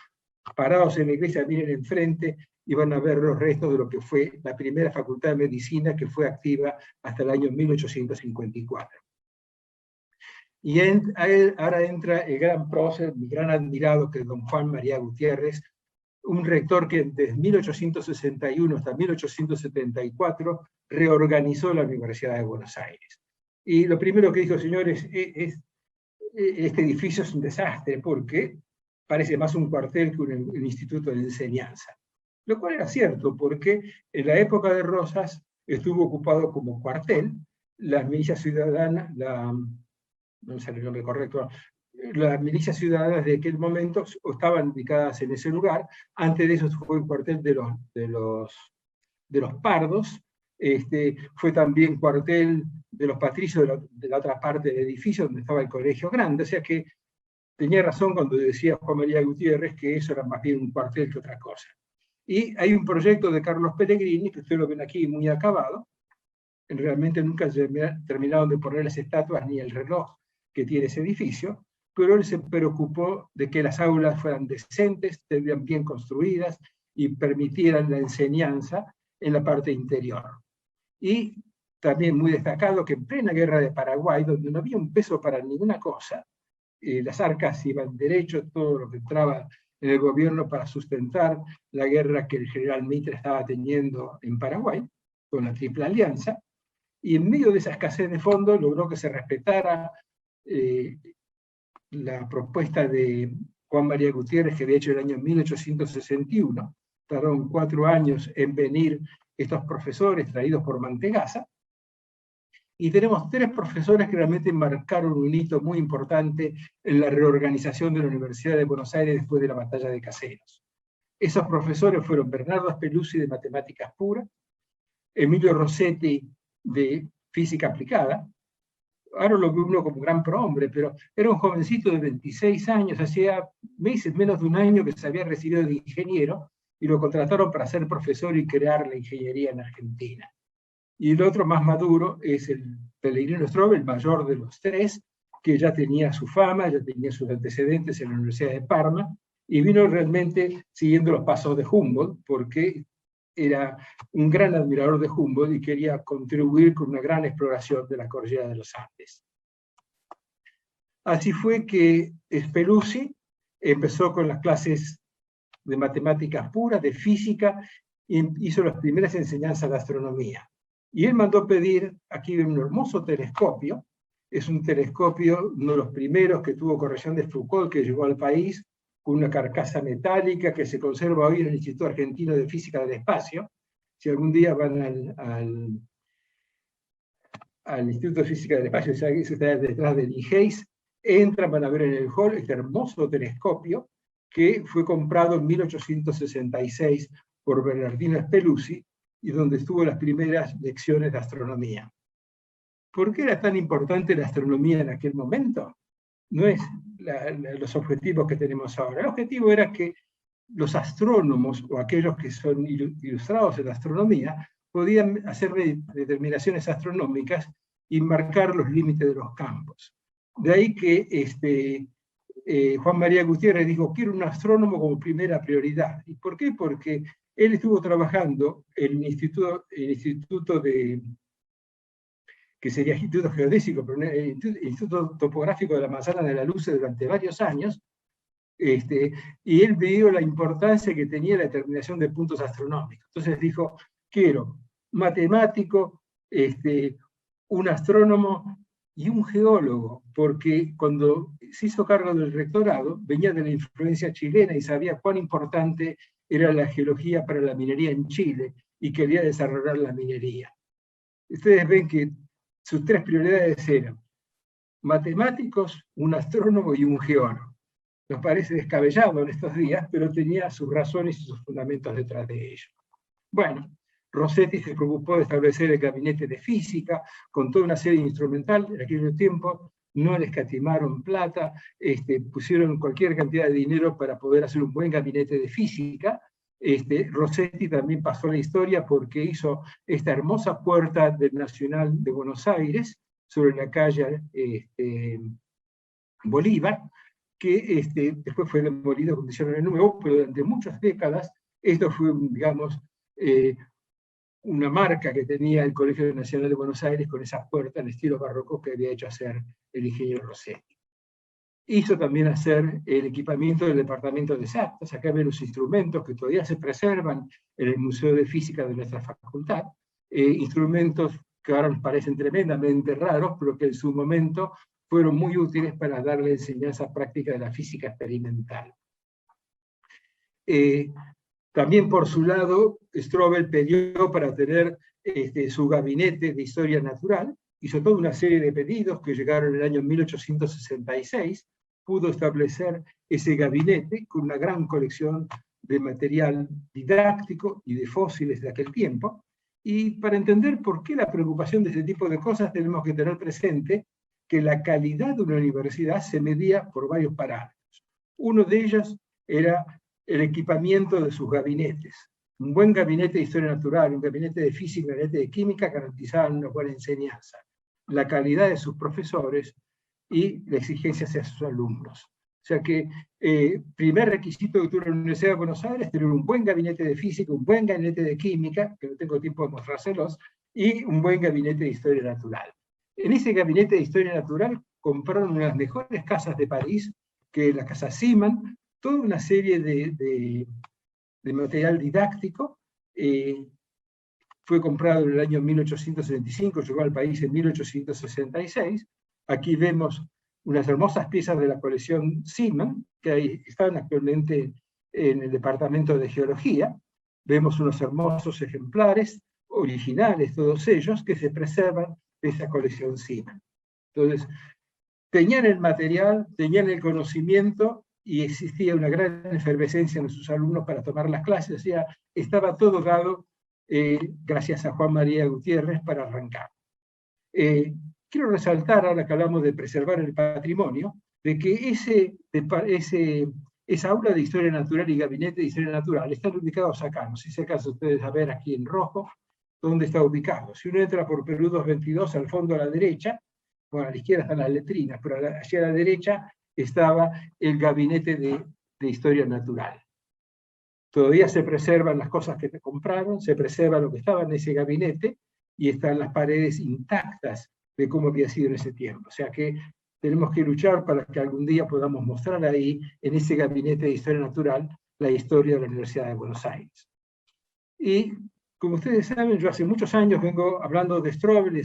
Speaker 1: parados en la iglesia, miren enfrente y van a ver los restos de lo que fue la primera facultad de medicina que fue activa hasta el año 1854. Y ahora entra el gran prócer, mi gran admirado, que es don Juan María Gutiérrez, un rector que desde 1861 hasta 1874 reorganizó la Universidad de Buenos Aires. Y lo primero que dijo, señores, este edificio es un desastre porque parece más un cuartel que un instituto de enseñanza. Lo cual era cierto, porque en la época de Rosas estuvo ocupado como cuartel, las milicias ciudadanas, no sé el nombre correcto, las milicias ciudadanas de aquel momento estaban ubicadas en ese lugar. Antes de eso fue el cuartel de los pardos, fue también cuartel de los patricios de la otra parte del edificio donde estaba el colegio grande, o sea que tenía razón cuando decía Juan María Gutiérrez que eso era más bien un cuartel que otra cosa. Y hay un proyecto de Carlos Pellegrini, que ustedes lo ven aquí muy acabado, realmente nunca terminaron de poner las estatuas ni el reloj que tiene ese edificio, pero él se preocupó de que las aulas fueran decentes, estuvieran bien construidas y permitieran la enseñanza en la parte interior. Y también muy destacado que en plena guerra de Paraguay, donde no había un peso para ninguna cosa, las arcas iban derecho, todo lo que entraba en el gobierno para sustentar la guerra que el general Mitre estaba teniendo en Paraguay, con la Triple Alianza, y en medio de esa escasez de fondos logró que se respetara la propuesta de Juan María Gutiérrez, que de hecho el año 1861, tardaron 4 años en venir estos profesores traídos por Mantegazza, y tenemos 3 profesores que realmente marcaron un hito muy importante en la reorganización de la Universidad de Buenos Aires después de la batalla de Caseros. Esos profesores fueron Bernardo Speluzzi de Matemáticas Puras, Emilio Rossetti de Física Aplicada. Ahora lo ve uno como gran prohombre, pero era un jovencito de 26 años, hacía meses, menos de un año que se había recibido de ingeniero, y lo contrataron para ser profesor y crear la ingeniería en Argentina. Y el otro más maduro es el Pellegrino Strobe, el mayor de los 3, que ya tenía su fama, ya tenía sus antecedentes en la Universidad de Parma, y vino realmente siguiendo los pasos de Humboldt, porque era un gran admirador de Humboldt y quería contribuir con una gran exploración de la cordillera de los Andes. Así fue que Speluzzi empezó con las clases de matemáticas puras, de física, y hizo las primeras enseñanzas de astronomía. Y él mandó pedir, aquí un hermoso telescopio, es un telescopio, uno de los primeros que tuvo corrección de Foucault, que llegó al país, con una carcasa metálica que se conserva hoy en el Instituto Argentino de Física del Espacio. Si algún día van al Instituto de Física del Espacio, que está detrás del IGEIS, entran, van a ver en el hall este hermoso telescopio que fue comprado en 1866 por Bernardino Speluzzi, y donde estuvo las primeras lecciones de astronomía. ¿Por qué era tan importante la astronomía en aquel momento? No es los objetivos que tenemos ahora. El objetivo era que los astrónomos o aquellos que son ilustrados en la astronomía podían hacer determinaciones astronómicas y marcar los límites de los campos. De ahí que Juan María Gutiérrez dijo, quiero un astrónomo como primera prioridad. ¿Y por qué? Porque él estuvo trabajando en el instituto que sería Instituto Geodésico, pero el Instituto Topográfico de la Manzana de la Luz durante varios años, y él vio la importancia que tenía la determinación de puntos astronómicos. Entonces dijo, quiero matemático, un astrónomo y un geólogo, porque cuando se hizo cargo del rectorado, venía de la influencia chilena y sabía cuán importante era la geología para la minería en Chile, y quería desarrollar la minería. Ustedes ven que sus 3 prioridades eran matemáticos, un astrónomo y un geólogo. Nos parece descabellado en estos días, pero tenía sus razones y sus fundamentos detrás de ello. Bueno, Rossetti se preocupó de establecer el gabinete de física, con toda una serie instrumental. En aquel tiempo no le escatimaron plata, pusieron cualquier cantidad de dinero para poder hacer un buen gabinete de física. Rossetti también pasó la historia porque hizo esta hermosa puerta del Nacional de Buenos Aires, sobre la calle Bolívar, que después fue demolido con condiciones de nuevo, pero durante muchas décadas Esto fue, digamos, una marca que tenía el Colegio Nacional de Buenos Aires con esas puertas en estilo barroco que había hecho hacer el ingeniero Rossetti. Hizo también hacer el equipamiento del departamento de exactas. Acá ven los instrumentos que todavía se preservan en el Museo de Física de nuestra facultad. Instrumentos que ahora nos parecen tremendamente raros, pero que en su momento fueron muy útiles para darle enseñanza práctica de la física experimental. También por su lado, Strobel pidió para tener su gabinete de historia natural, hizo toda una serie de pedidos que llegaron en el año 1866, pudo establecer ese gabinete con una gran colección de material didáctico y de fósiles de aquel tiempo, y para entender por qué la preocupación de este tipo de cosas tenemos que tener presente que la calidad de una universidad se medía por varios parámetros. Uno de ellos era el equipamiento de sus gabinetes. Un buen gabinete de historia natural, un gabinete de física, un gabinete de química garantizaban una buena enseñanza, la calidad de sus profesores y la exigencia hacia sus alumnos. O sea que primer requisito que tuvo la Universidad de Buenos Aires es tener un buen gabinete de física, un buen gabinete de química, que no tengo tiempo de mostrárselos, y un buen gabinete de historia natural. En ese gabinete de historia natural compraron una de las mejores casas de París, que es la Casa Simon, toda una serie de material didáctico. Fue comprado en el año 1875, llegó al país en 1866. Aquí vemos unas hermosas piezas de la colección Simon, que están actualmente en el Departamento de Geología. Vemos unos hermosos ejemplares, originales todos ellos, que se preservan de esa colección Simon. Entonces, tenían el material, tenían el conocimiento, y existía una gran efervescencia en sus alumnos para tomar las clases. O sea, estaba todo dado gracias a Juan María Gutiérrez para arrancar. Quiero resaltar, ahora que hablamos de preservar el patrimonio, de que esa aula de historia natural y gabinete de historia natural están ubicados acá. No sé si acaso ustedes a ver aquí en rojo dónde está ubicado. Si uno entra por Perú 222 al fondo a la derecha, bueno, a la izquierda están las letrinas, pero allá a la derecha estaba el gabinete de historia natural. Todavía se preservan las cosas que te compraron, se preserva lo que estaba en ese gabinete, y están las paredes intactas de cómo había sido en ese tiempo. O sea que tenemos que luchar para que algún día podamos mostrar ahí, en ese gabinete de historia natural, la historia de la Universidad de Buenos Aires. Y como ustedes saben, yo hace muchos años vengo hablando de Strobel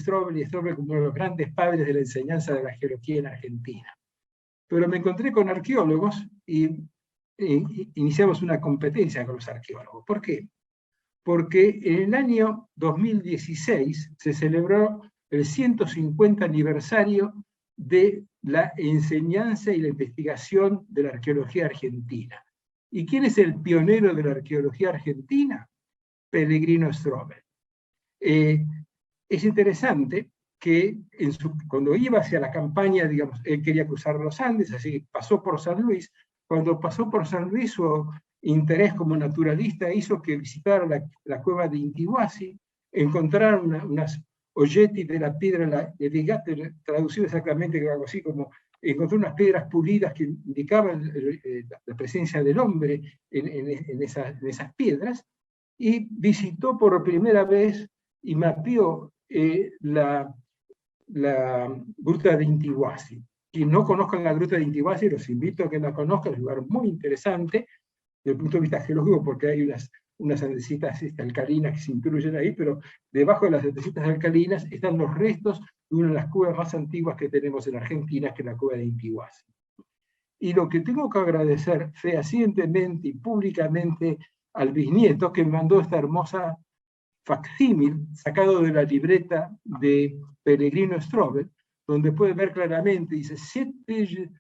Speaker 1: como uno de los grandes padres de la enseñanza de la geología en Argentina. Pero me encontré con arqueólogos y iniciamos una competencia con los arqueólogos. ¿Por qué? Porque en el año 2016 se celebró el 150 aniversario de la enseñanza y la investigación de la arqueología argentina. ¿Y quién es el pionero de la arqueología argentina? Pellegrino Strobel. Es interesante que cuando iba hacia la campaña, digamos, él quería cruzar los Andes, así que pasó por San Luis. Cuando pasó por San Luis, su interés como naturalista hizo que visitara la cueva de Intihuasi, encontraron unas olletti de la piedra de Vigate, traducido exactamente algo así como encontró unas piedras pulidas que indicaban la presencia del hombre en esas piedras, y visitó por primera vez y mapeó la gruta de Intihuasi. Quien no conozcan la gruta de Intihuasi, los invito a que la conozcan, es un lugar muy interesante desde el punto de vista geológico, porque hay unas andesitas alcalinas que se incluyen ahí, pero debajo de las andesitas alcalinas están los restos de una de las cuevas más antiguas que tenemos en Argentina, que es la cueva de Intihuasi. Y lo que tengo que agradecer fehacientemente y públicamente al bisnieto, que me mandó esta hermosa facsímil sacado de la libreta de Pellegrino Strobel, donde puede ver claramente, dice 7,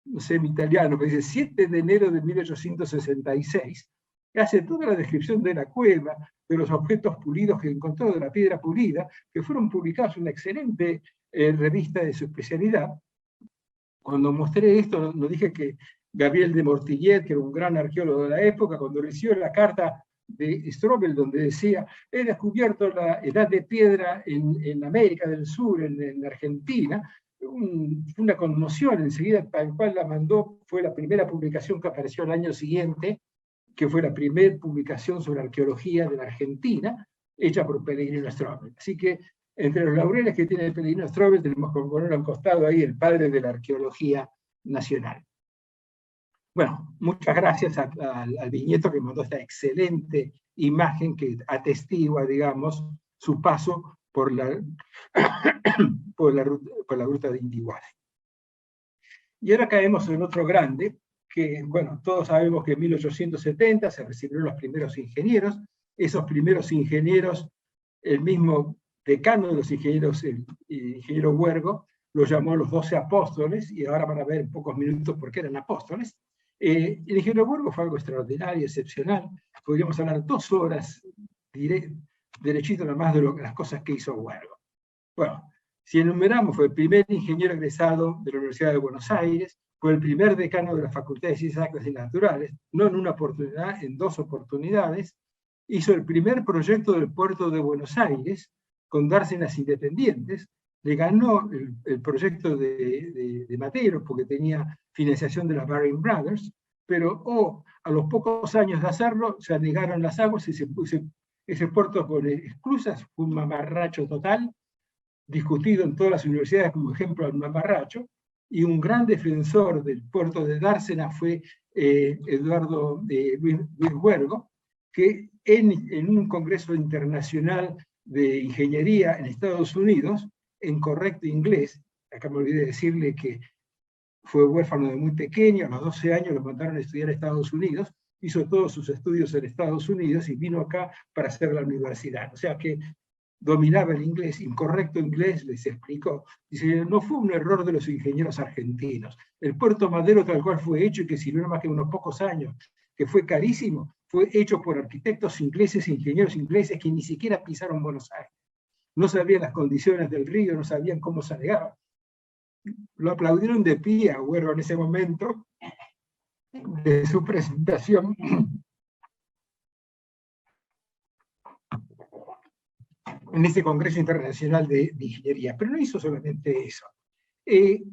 Speaker 1: no sé en italiano, pero dice 7 de enero de 1866, que hace toda la descripción de la cueva, de los objetos pulidos que encontró, de la piedra pulida, que fueron publicados en una excelente revista de su especialidad. Cuando mostré esto, no dije que Gabriel de Mortillet, que era un gran arqueólogo de la época, cuando recibió la carta de Strobel, donde decía, he descubierto la edad de piedra en América del Sur, en Argentina, una conmoción enseguida, tal cual la mandó, fue la primera publicación que apareció el año siguiente, que fue la primera publicación sobre arqueología de la Argentina, hecha por Pellegrino Strobel. Así que entre los laureles que tiene Pellegrino Strobel tenemos que poner a un costado ahí el padre de la arqueología nacional. Bueno, muchas gracias al viñeto que mandó esta excelente imagen que atestigua, digamos, su paso por la ruta de Intihuatay. Y ahora caemos en otro grande, que, bueno, todos sabemos que en 1870 se recibieron los primeros ingenieros. Esos primeros ingenieros, el mismo decano de los ingenieros, el ingeniero Huergo, los llamó los 12 apóstoles, y ahora van a ver en pocos minutos por qué eran apóstoles. El ingeniero Huergo fue algo extraordinario, excepcional. Podríamos hablar 2 horas derechito nomás de las cosas que hizo Huergo. Bueno, si enumeramos, fue el primer ingeniero egresado de la Universidad de Buenos Aires, fue el primer decano de la Facultad de Ciencias Exactas y Naturales, no en una oportunidad, en 2 oportunidades. Hizo el primer proyecto del puerto de Buenos Aires con dársenas independientes. Le ganó el proyecto de Materos porque tenía financiación de las Baring Brothers, pero a los pocos años de hacerlo se anegaron las aguas y ese puerto con esclusas fue un mamarracho total, discutido en todas las universidades como ejemplo al mamarracho, y un gran defensor del puerto de Dársena fue Eduardo Luis Huergo, que en un congreso internacional de ingeniería en Estados Unidos, en correcto inglés, acá me olvidé decirle que fue huérfano de muy pequeño, a los 12 años lo mandaron a estudiar a Estados Unidos, hizo todos sus estudios en Estados Unidos y vino acá para hacer la universidad. O sea que dominaba el inglés, incorrecto inglés, les explicó. Dice, no fue un error de los ingenieros argentinos. El puerto Madero tal cual fue hecho y que sirvió más que unos pocos años, que fue carísimo, fue hecho por arquitectos ingleses e ingenieros ingleses que ni siquiera pisaron Buenos Aires. No sabían las condiciones del río, no sabían cómo se anegaba. Lo aplaudieron de pie a Huergo en ese momento de su presentación en ese Congreso Internacional de Ingeniería. Pero no hizo solamente eso.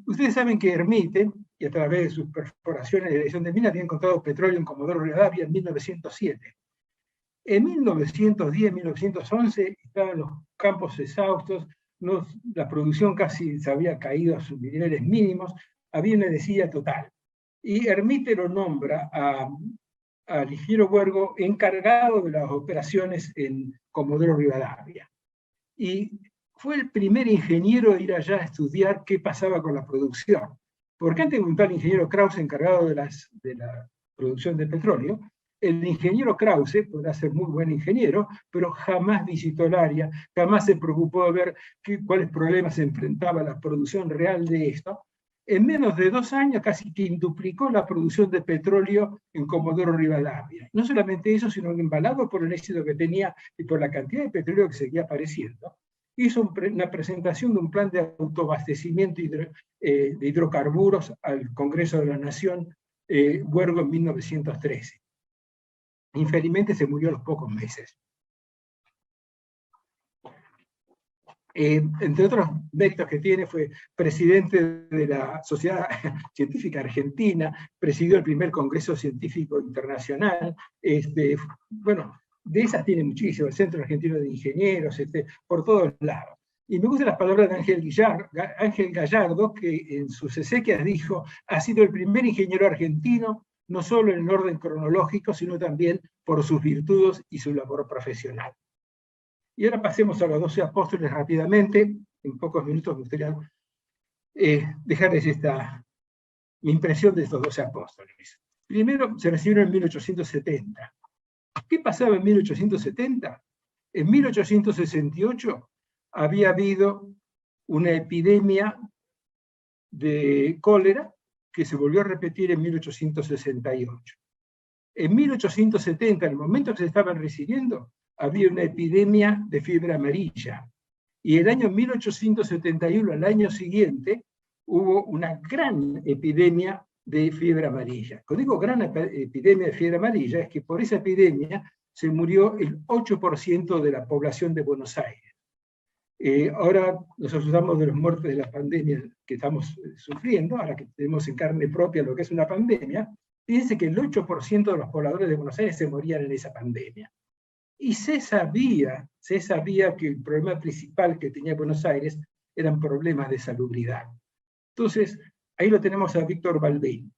Speaker 1: Ustedes saben que Hermite, y a través de sus perforaciones de dirección de minas, había encontrado petróleo en Comodoro Rivadavia en 1907. En 1910, 1911, estaban los campos exhaustos, la producción casi se había caído a sus niveles mínimos, había una desidia total. Y Hermite lo nombra al ingeniero Huergo encargado de las operaciones en Comodoro Rivadavia. Y fue el primer ingeniero a ir allá a estudiar qué pasaba con la producción. Porque antes de un tal ingeniero Krause encargado de la producción de petróleo, el ingeniero Krause podrá ser muy buen ingeniero, pero jamás visitó el área, jamás se preocupó de ver cuáles problemas se enfrentaba la producción real de esto. En menos de 2 años casi quintuplicó la producción de petróleo en Comodoro Rivadavia. No solamente eso, sino que embalado por el éxito que tenía y por la cantidad de petróleo que seguía apareciendo, hizo una presentación de un plan de autoabastecimiento de hidrocarburos al Congreso de la Nación, Huergo, en 1913. Infelizmente se murió a los pocos meses. Entre otros méritos que tiene, fue presidente de la Sociedad Científica Argentina, presidió el primer Congreso Científico Internacional, bueno, de esas tiene muchísimo, el Centro Argentino de Ingenieros, por todos lados. Y me gustan las palabras de Ángel Gallardo, que en sus exequias dijo, ha sido el primer ingeniero argentino, no solo en el orden cronológico, sino también por sus virtudes y su labor profesional. Y ahora pasemos a los 12 apóstoles rápidamente. En pocos minutos me gustaría dejarles mi impresión de estos 12 apóstoles. Primero, se recibieron en 1870. ¿Qué pasaba en 1870? En 1868 había habido una epidemia de cólera que se volvió a repetir en 1868. En 1870, en el momento que se estaban recibiendo, había una epidemia de fiebre amarilla. Y el año 1871, al año siguiente, hubo una gran epidemia de fiebre amarilla. Cuando digo gran epidemia de fiebre amarilla, es que por esa epidemia se murió el 8% de la población de Buenos Aires. Ahora nos asustamos de los muertos de la pandemia que estamos sufriendo, ahora que tenemos en carne propia lo que es una pandemia, Fíjense que el 8% de los pobladores de Buenos Aires se morían en esa pandemia. Y se sabía que el problema principal que tenía Buenos Aires eran problemas de salubridad. Entonces, ahí lo tenemos a Valentín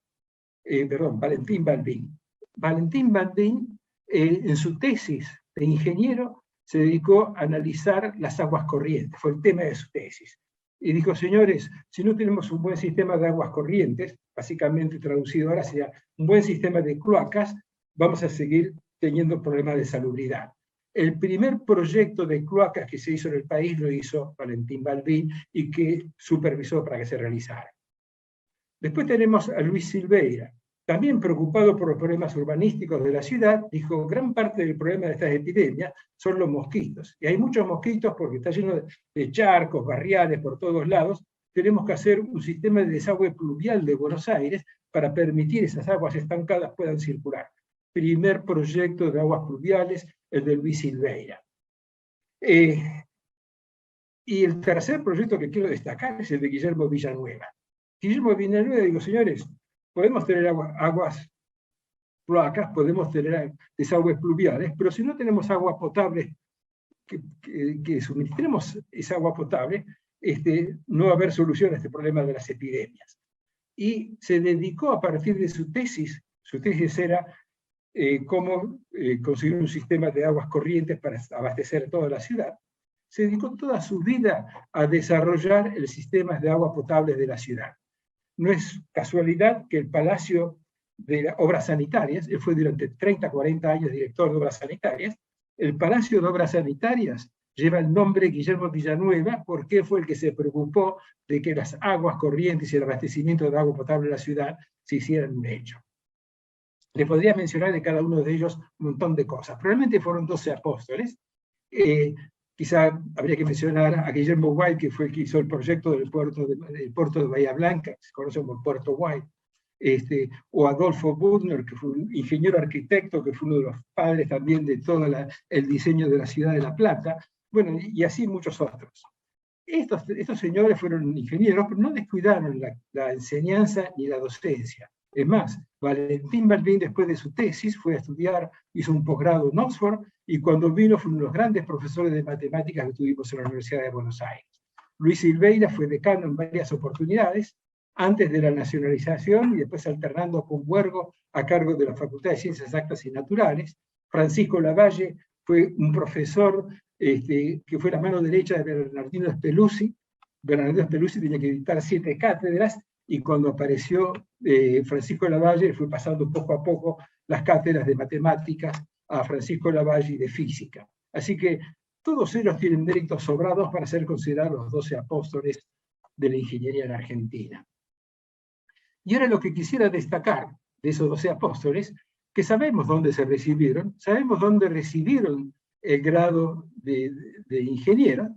Speaker 1: Balbín. Valentín Balbín, en su tesis de ingeniero, se dedicó a analizar las aguas corrientes, fue el tema de su tesis. Y dijo, señores, si no tenemos un buen sistema de aguas corrientes, básicamente traducido ahora sería un buen sistema de cloacas, vamos a seguir teniendo problemas de salubridad. El primer proyecto de cloacas que se hizo en el país lo hizo Valentín Balbín y que supervisó para que se realizara. Después tenemos a Luis Silveira, también preocupado por los problemas urbanísticos de la ciudad, dijo, gran parte del problema de estas epidemias son los mosquitos. Y hay muchos mosquitos porque está lleno de charcos, barriales por todos lados. Tenemos que hacer un sistema de desagüe pluvial de Buenos Aires para permitir esas aguas estancadas puedan circular. Primer proyecto de aguas pluviales, el de Luis Silveira. Y el tercer proyecto que quiero destacar es el de Guillermo Villanueva. Guillermo Villanueva, digo, señores, podemos tener aguas cloacas, podemos tener desagües pluviales, pero si no tenemos agua potable, que suministremos esa agua potable, no va a haber solución a este problema de las epidemias. Y se dedicó a partir de su tesis era cómo conseguir un sistema de aguas corrientes para abastecer toda la ciudad. Se dedicó toda su vida a desarrollar el sistema de agua potable de la ciudad. No es casualidad que el Palacio de Obras Sanitarias, él fue durante 30, 40 años director de Obras Sanitarias, el Palacio de Obras Sanitarias lleva el nombre Guillermo Villanueva porque fue el que se preocupó de que las aguas corrientes y el abastecimiento de agua potable en la ciudad se hicieran un hecho. Les podría mencionar de cada uno de ellos un montón de cosas. Probablemente fueron 12 apóstoles. Quizá habría que mencionar a Guillermo White, que fue el que hizo el proyecto del puerto de Bahía Blanca, que se conoce como Puerto White, o Adolfo Budner, que fue un ingeniero arquitecto, que fue uno de los padres también de todo el diseño de la ciudad de La Plata, bueno, y así muchos otros. Estos señores fueron ingenieros, pero no descuidaron la enseñanza ni la docencia. Es más, Valentín Balbín, después de su tesis, fue a estudiar, hizo un posgrado en Oxford, y cuando vino fue uno de los grandes profesores de matemáticas que tuvimos en la Universidad de Buenos Aires. Luis Silveira fue decano en varias oportunidades, antes de la nacionalización y después alternando con Huergo a cargo de la Facultad de Ciencias Exactas y Naturales. Francisco Lavalle fue un profesor que fue la mano derecha de Bernardino Speluzzi. Bernardino Speluzzi tenía que dictar 7 cátedras, y cuando apareció Francisco Lavalle fue pasando poco a poco las cátedras de matemáticas a Francisco Lavalle y de física. Así que todos ellos tienen méritos sobrados para ser considerados los 12 apóstoles de la ingeniería en Argentina. Y ahora lo que quisiera destacar de esos 12 apóstoles, que sabemos dónde se recibieron, sabemos dónde recibieron el grado de ingeniero,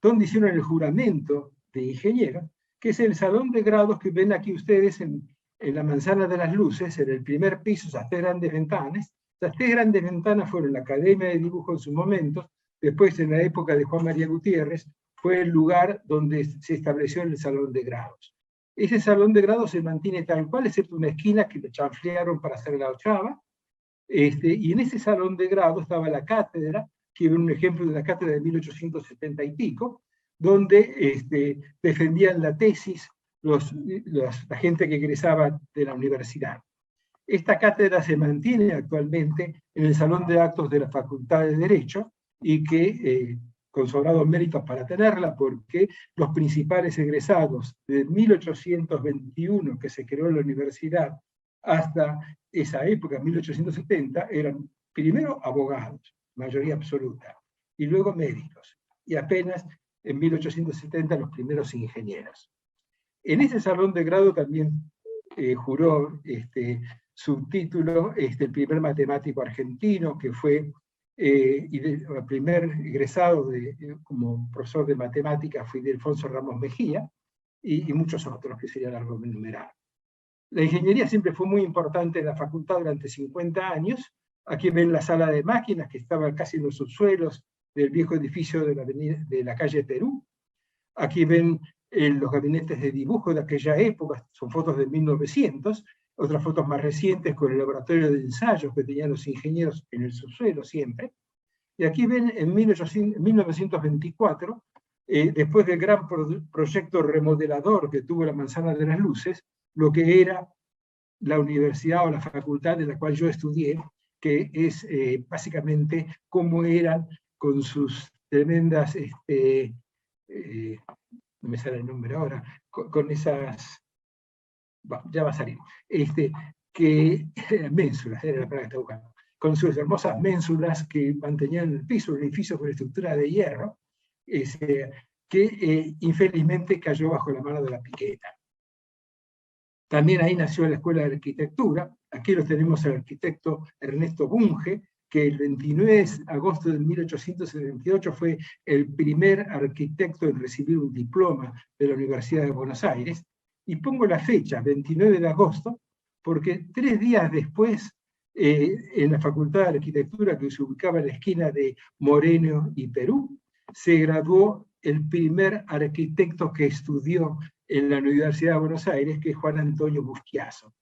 Speaker 1: dónde hicieron el juramento de ingeniero, que es el salón de grados que ven aquí ustedes en la Manzana de las Luces, en el primer piso, esas 3 grandes ventanas. Las 3 grandes ventanas fueron la Academia de Dibujo en su momento, después en la época de Juan María Gutiérrez, fue el lugar donde se estableció el salón de grados. Ese salón de grados se mantiene tal cual, excepto una esquina que le chanflearon para hacer la ochava, y en ese salón de grados estaba la cátedra, que es un ejemplo de la cátedra de 1870 y pico, donde defendían la tesis la gente que egresaba de la universidad. Esta cátedra se mantiene actualmente en el Salón de Actos de la Facultad de Derecho, y que con sobrados méritos para tenerla, porque los principales egresados de 1821, que se creó la universidad, hasta esa época, 1870, eran primero abogados, mayoría absoluta, y luego médicos, y apenas en 1870 los primeros ingenieros. En ese salón de grado también juró su título el primer matemático argentino, que fue el primer egresado como profesor de matemáticas fue Ildefonso Ramos Mejía, y muchos otros que sería largo de enumerar. La ingeniería siempre fue muy importante en la facultad durante 50 años. Aquí ven la sala de máquinas, que estaba casi en los subsuelos del viejo edificio de la calle Perú. Aquí ven los gabinetes de dibujo de aquella época, son fotos de 1900, otras fotos más recientes con el laboratorio de ensayos que tenían los ingenieros en el subsuelo siempre. Y aquí ven en 1924, después del gran proyecto remodelador que tuvo la Manzana de las Luces, lo que era la universidad o la facultad de la cual yo estudié, que es básicamente cómo eran con sus tremendas, no me sale el nombre ahora, con esas, bueno, ya va a salir, ménsulas, era la palabra que estaba buscando, con sus hermosas ménsulas que mantenían el piso, el edificio con estructura de hierro, que infelizmente cayó bajo la mano de la piqueta. También ahí nació la Escuela de Arquitectura. Aquí lo tenemos al arquitecto Ernesto Bunge, que el 29 de agosto de 1878 fue el primer arquitecto en recibir un diploma de la Universidad de Buenos Aires. Y pongo la fecha, 29 de agosto, porque 3 días después, en la Facultad de Arquitectura, que se ubicaba en la esquina de Moreno y Perú, se graduó el primer arquitecto que estudió en la Universidad de Buenos Aires, que es Juan Antonio Buschiazzo.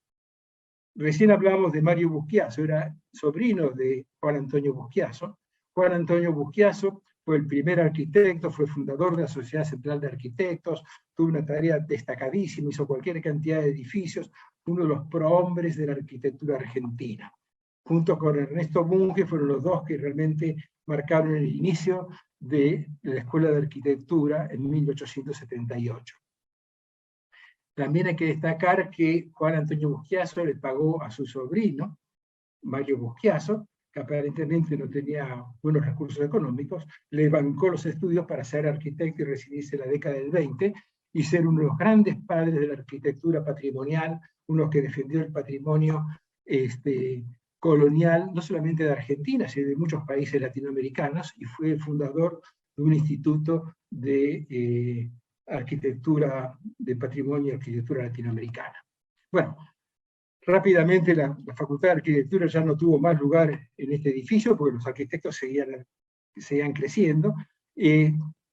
Speaker 1: Recién hablábamos de Mario Buschiazzo, era sobrino de Juan Antonio Buschiazzo. Juan Antonio Buschiazzo fue el primer arquitecto, fue fundador de la Sociedad Central de Arquitectos, tuvo una tarea destacadísima, hizo cualquier cantidad de edificios, uno de los prohombres de la arquitectura argentina. Junto con Ernesto Bunge fueron los dos que realmente marcaron el inicio de la Escuela de Arquitectura en 1878. También hay que destacar que Juan Antonio Buschiazzo le pagó a su sobrino, Mario Buschiazzo, que aparentemente no tenía buenos recursos económicos, le bancó los estudios para ser arquitecto y recibirse en la década del 20 y ser uno de los grandes padres de la arquitectura patrimonial, uno que defendió el patrimonio colonial, no solamente de Argentina, sino de muchos países latinoamericanos, y fue el fundador de un instituto de arquitectura, de patrimonio y arquitectura latinoamericana. Bueno, rápidamente la Facultad de Arquitectura ya no tuvo más lugar en este edificio porque los arquitectos seguían creciendo.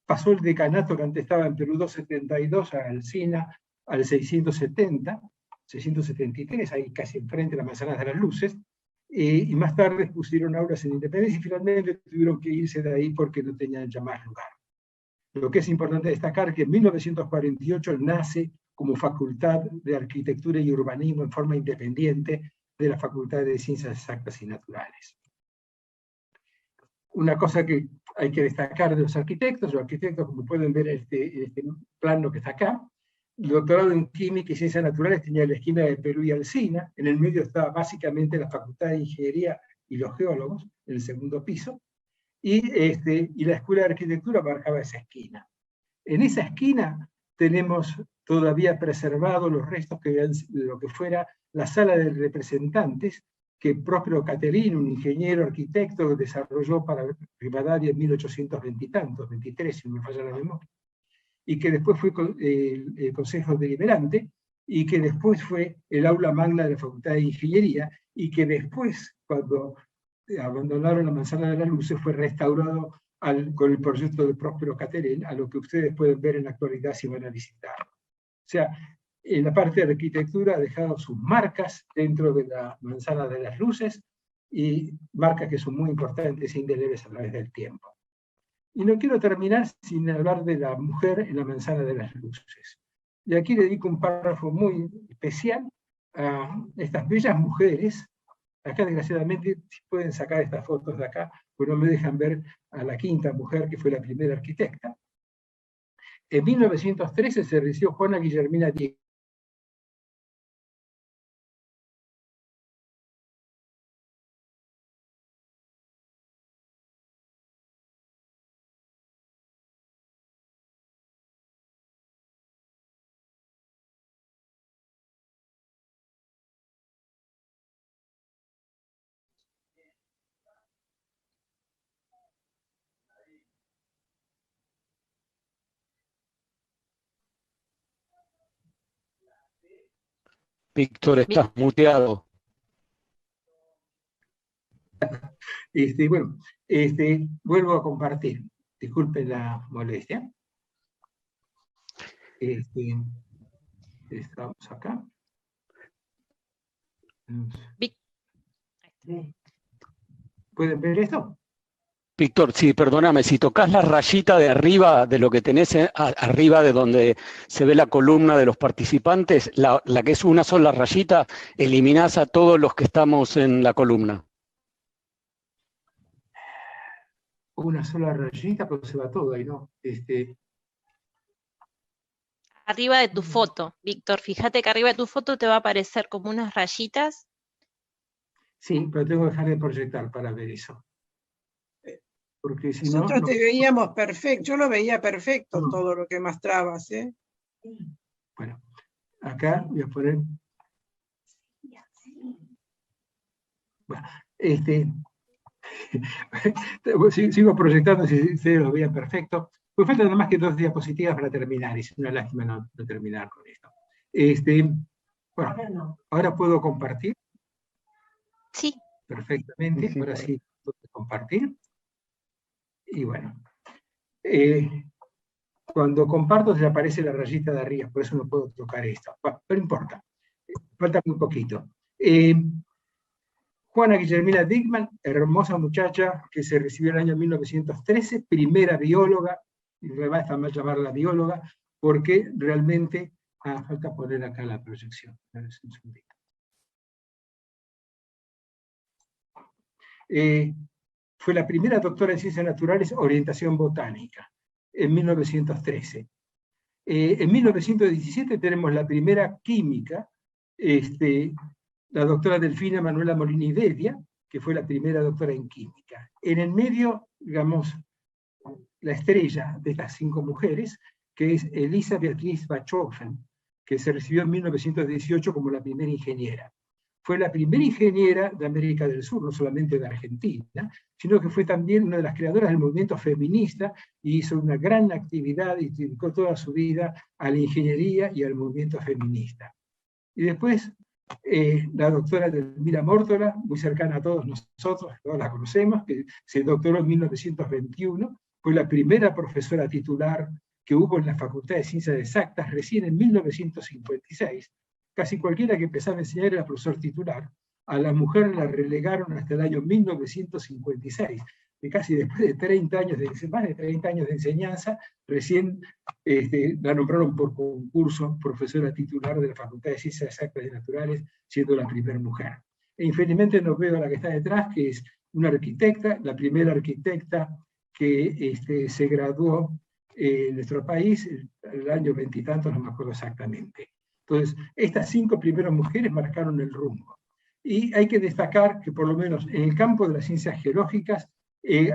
Speaker 1: Pasó el decanato que antes estaba en Perú 272 al SINA al 673, ahí casi enfrente de la Manzana de las Luces, y más tarde pusieron aulas en Independencia y finalmente tuvieron que irse de ahí porque no tenían ya más lugar. Lo que es importante destacar es que en 1948 nace como Facultad de Arquitectura y Urbanismo en forma independiente de la Facultad de Ciencias Exactas y Naturales. Una cosa que hay que destacar de los arquitectos, como pueden ver en este plano que está acá, el doctorado en Química y Ciencias Naturales tenía la esquina de Perú y Alsina, en el medio estaba básicamente la Facultad de Ingeniería y los geólogos, en el segundo piso, y la Escuela de Arquitectura marcaba esa esquina. En esa esquina tenemos todavía preservados los restos de lo que fuera la sala de representantes que Próspero Caterino, un ingeniero arquitecto, desarrolló para Rivadavia en 1820 y tantos, 23 si no me falla la memoria, y que después fue el Consejo Deliberante, y que después fue el aula magna de la Facultad de Ingeniería, y que después, cuando abandonaron la Manzana de las Luces, fue restaurado con el proyecto de Próspero Caterén, a lo que ustedes pueden ver en la actualidad si van a visitarlo. O sea, en la parte de arquitectura ha dejado sus marcas dentro de la Manzana de las Luces, y marcas que son muy importantes e indelebles a través del tiempo. Y no quiero terminar sin hablar de la mujer en la Manzana de las Luces. Y aquí dedico un párrafo muy especial a estas bellas mujeres. Acá, desgraciadamente, si pueden sacar estas fotos de acá, pues no me dejan ver a la quinta mujer, que fue la primera arquitecta. En 1913 se recibió Juana Guillermina Diego.
Speaker 2: Víctor, estás muteado.
Speaker 1: Bueno, vuelvo a compartir. Disculpen la molestia. Estamos acá. ¿Pueden ver esto?
Speaker 2: Víctor, sí, perdóname, si tocas la rayita de arriba de lo que tenés arriba de donde se ve la columna de los participantes, la que es una sola rayita, eliminás a todos los que estamos en la columna.
Speaker 1: Una sola rayita, pero se va todo ahí, ¿no?
Speaker 3: Arriba de tu foto, Víctor, fíjate que arriba de tu foto te va a aparecer como unas rayitas.
Speaker 1: Sí, pero tengo que dejar de proyectar para ver eso. Porque si no...
Speaker 4: Nosotros te veíamos perfecto, yo lo veía perfecto todo lo que mostrabas, ¿eh?
Speaker 1: Bueno, acá voy a poner... Bueno, sigo proyectando si ustedes lo veían perfecto. Pues faltan nada más que 2 diapositivas para terminar, y es una lástima no terminar con esto. Bueno, ahora puedo compartir.
Speaker 3: Sí.
Speaker 1: Perfectamente, ahora sí puedo compartir. Y bueno, cuando comparto se aparece la rayita de arriba, por eso no puedo tocar esto. Bueno, pero importa, falta muy poquito. Juana Guillermina Dickmann, hermosa muchacha que se recibió en el año 1913, primera bióloga, y me va a estar mal llamarla bióloga, porque realmente, falta poner acá la proyección. Fue la primera doctora en Ciencias Naturales, orientación botánica, en 1913. En 1917 tenemos la primera química, la doctora Delfina Manuela Molini Dedia, que fue la primera doctora en química. En el medio, digamos, la estrella de estas 5 mujeres, que es Elisa Beatriz Bachofen, que se recibió en 1918 como la primera ingeniera. Fue la primera ingeniera de América del Sur, no solamente de Argentina, sino que fue también una de las creadoras del movimiento feminista y hizo una gran actividad y dedicó toda su vida a la ingeniería y al movimiento feminista. Y después, la doctora Elvira Mórtola, muy cercana a todos nosotros, todos la conocemos, que se doctoró en 1921, fue la primera profesora titular que hubo en la Facultad de Ciencias Exactas recién en 1956. Casi cualquiera que empezaba a enseñar era profesor titular. A la mujer la relegaron hasta el año 1956, que casi después de 30 años más de 30 años de enseñanza, recién la nombraron por concurso profesora titular de la Facultad de Ciencias Exactas y Naturales, siendo la primera mujer. E infelizmente no veo a la que está detrás, que es una arquitecta, la primera arquitecta que se graduó en nuestro país, el año 20 y tantos, no me acuerdo exactamente. Entonces, estas 5 primeras mujeres marcaron el rumbo. Y hay que destacar que, por lo menos en el campo de las ciencias geológicas,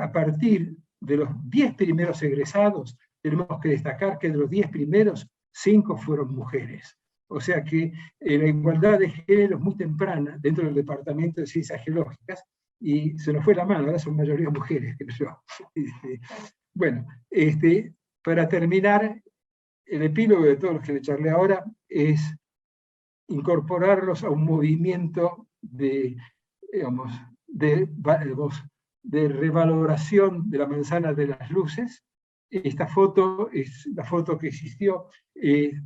Speaker 1: a partir de los 10 primeros egresados, tenemos que destacar que de los 10 primeros, 5 fueron mujeres. O sea que la igualdad de género es muy temprana dentro del Departamento de Ciencias Geológicas, y se nos fue la mano, ahora son mayoría mujeres, creo yo. Bueno, para terminar, el epílogo de todos los que le charlé ahora es incorporarlos a un movimiento de revaloración de la manzana de las luces. Esta foto es la foto que existió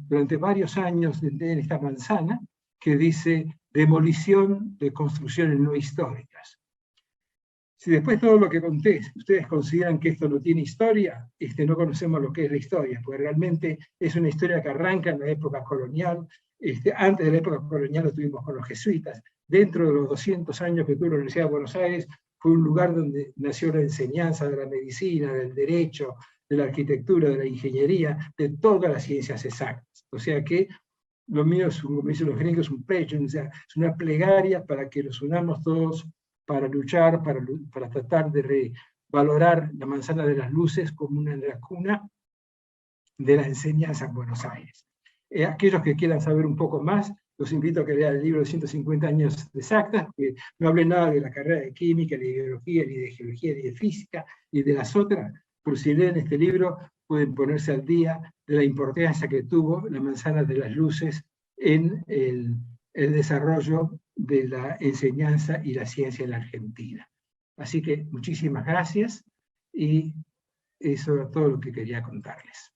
Speaker 1: durante varios años en esta manzana, que dice demolición de construcciones no históricas. Si después todo lo que conté, ustedes consideran que esto no tiene historia, no conocemos lo que es la historia, porque realmente es una historia que arranca en la época colonial. Antes de la época colonial lo tuvimos con los jesuitas. Dentro de los 200 años que tuvo la Universidad de Buenos Aires, fue un lugar donde nació la enseñanza de la medicina, del derecho, de la arquitectura, de la ingeniería, de todas las ciencias exactas. O sea que lo mío es, como dicen los gringos, un pledge, o sea, es una plegaria para que nos unamos todos para luchar, para tratar de revalorar la manzana de las luces como una de las cunas de la enseñanza en Buenos Aires. Aquellos que quieran saber un poco más, los invito a que lean el libro de 150 años de exactas, que no hable nada de la carrera de química, ni de biología, ni de geología, ni de física, ni de las otras. Por si leen este libro, pueden ponerse al día de la importancia que tuvo la manzana de las luces en el desarrollo de la enseñanza y la ciencia en la Argentina. Así que muchísimas gracias, y eso era todo lo que quería contarles.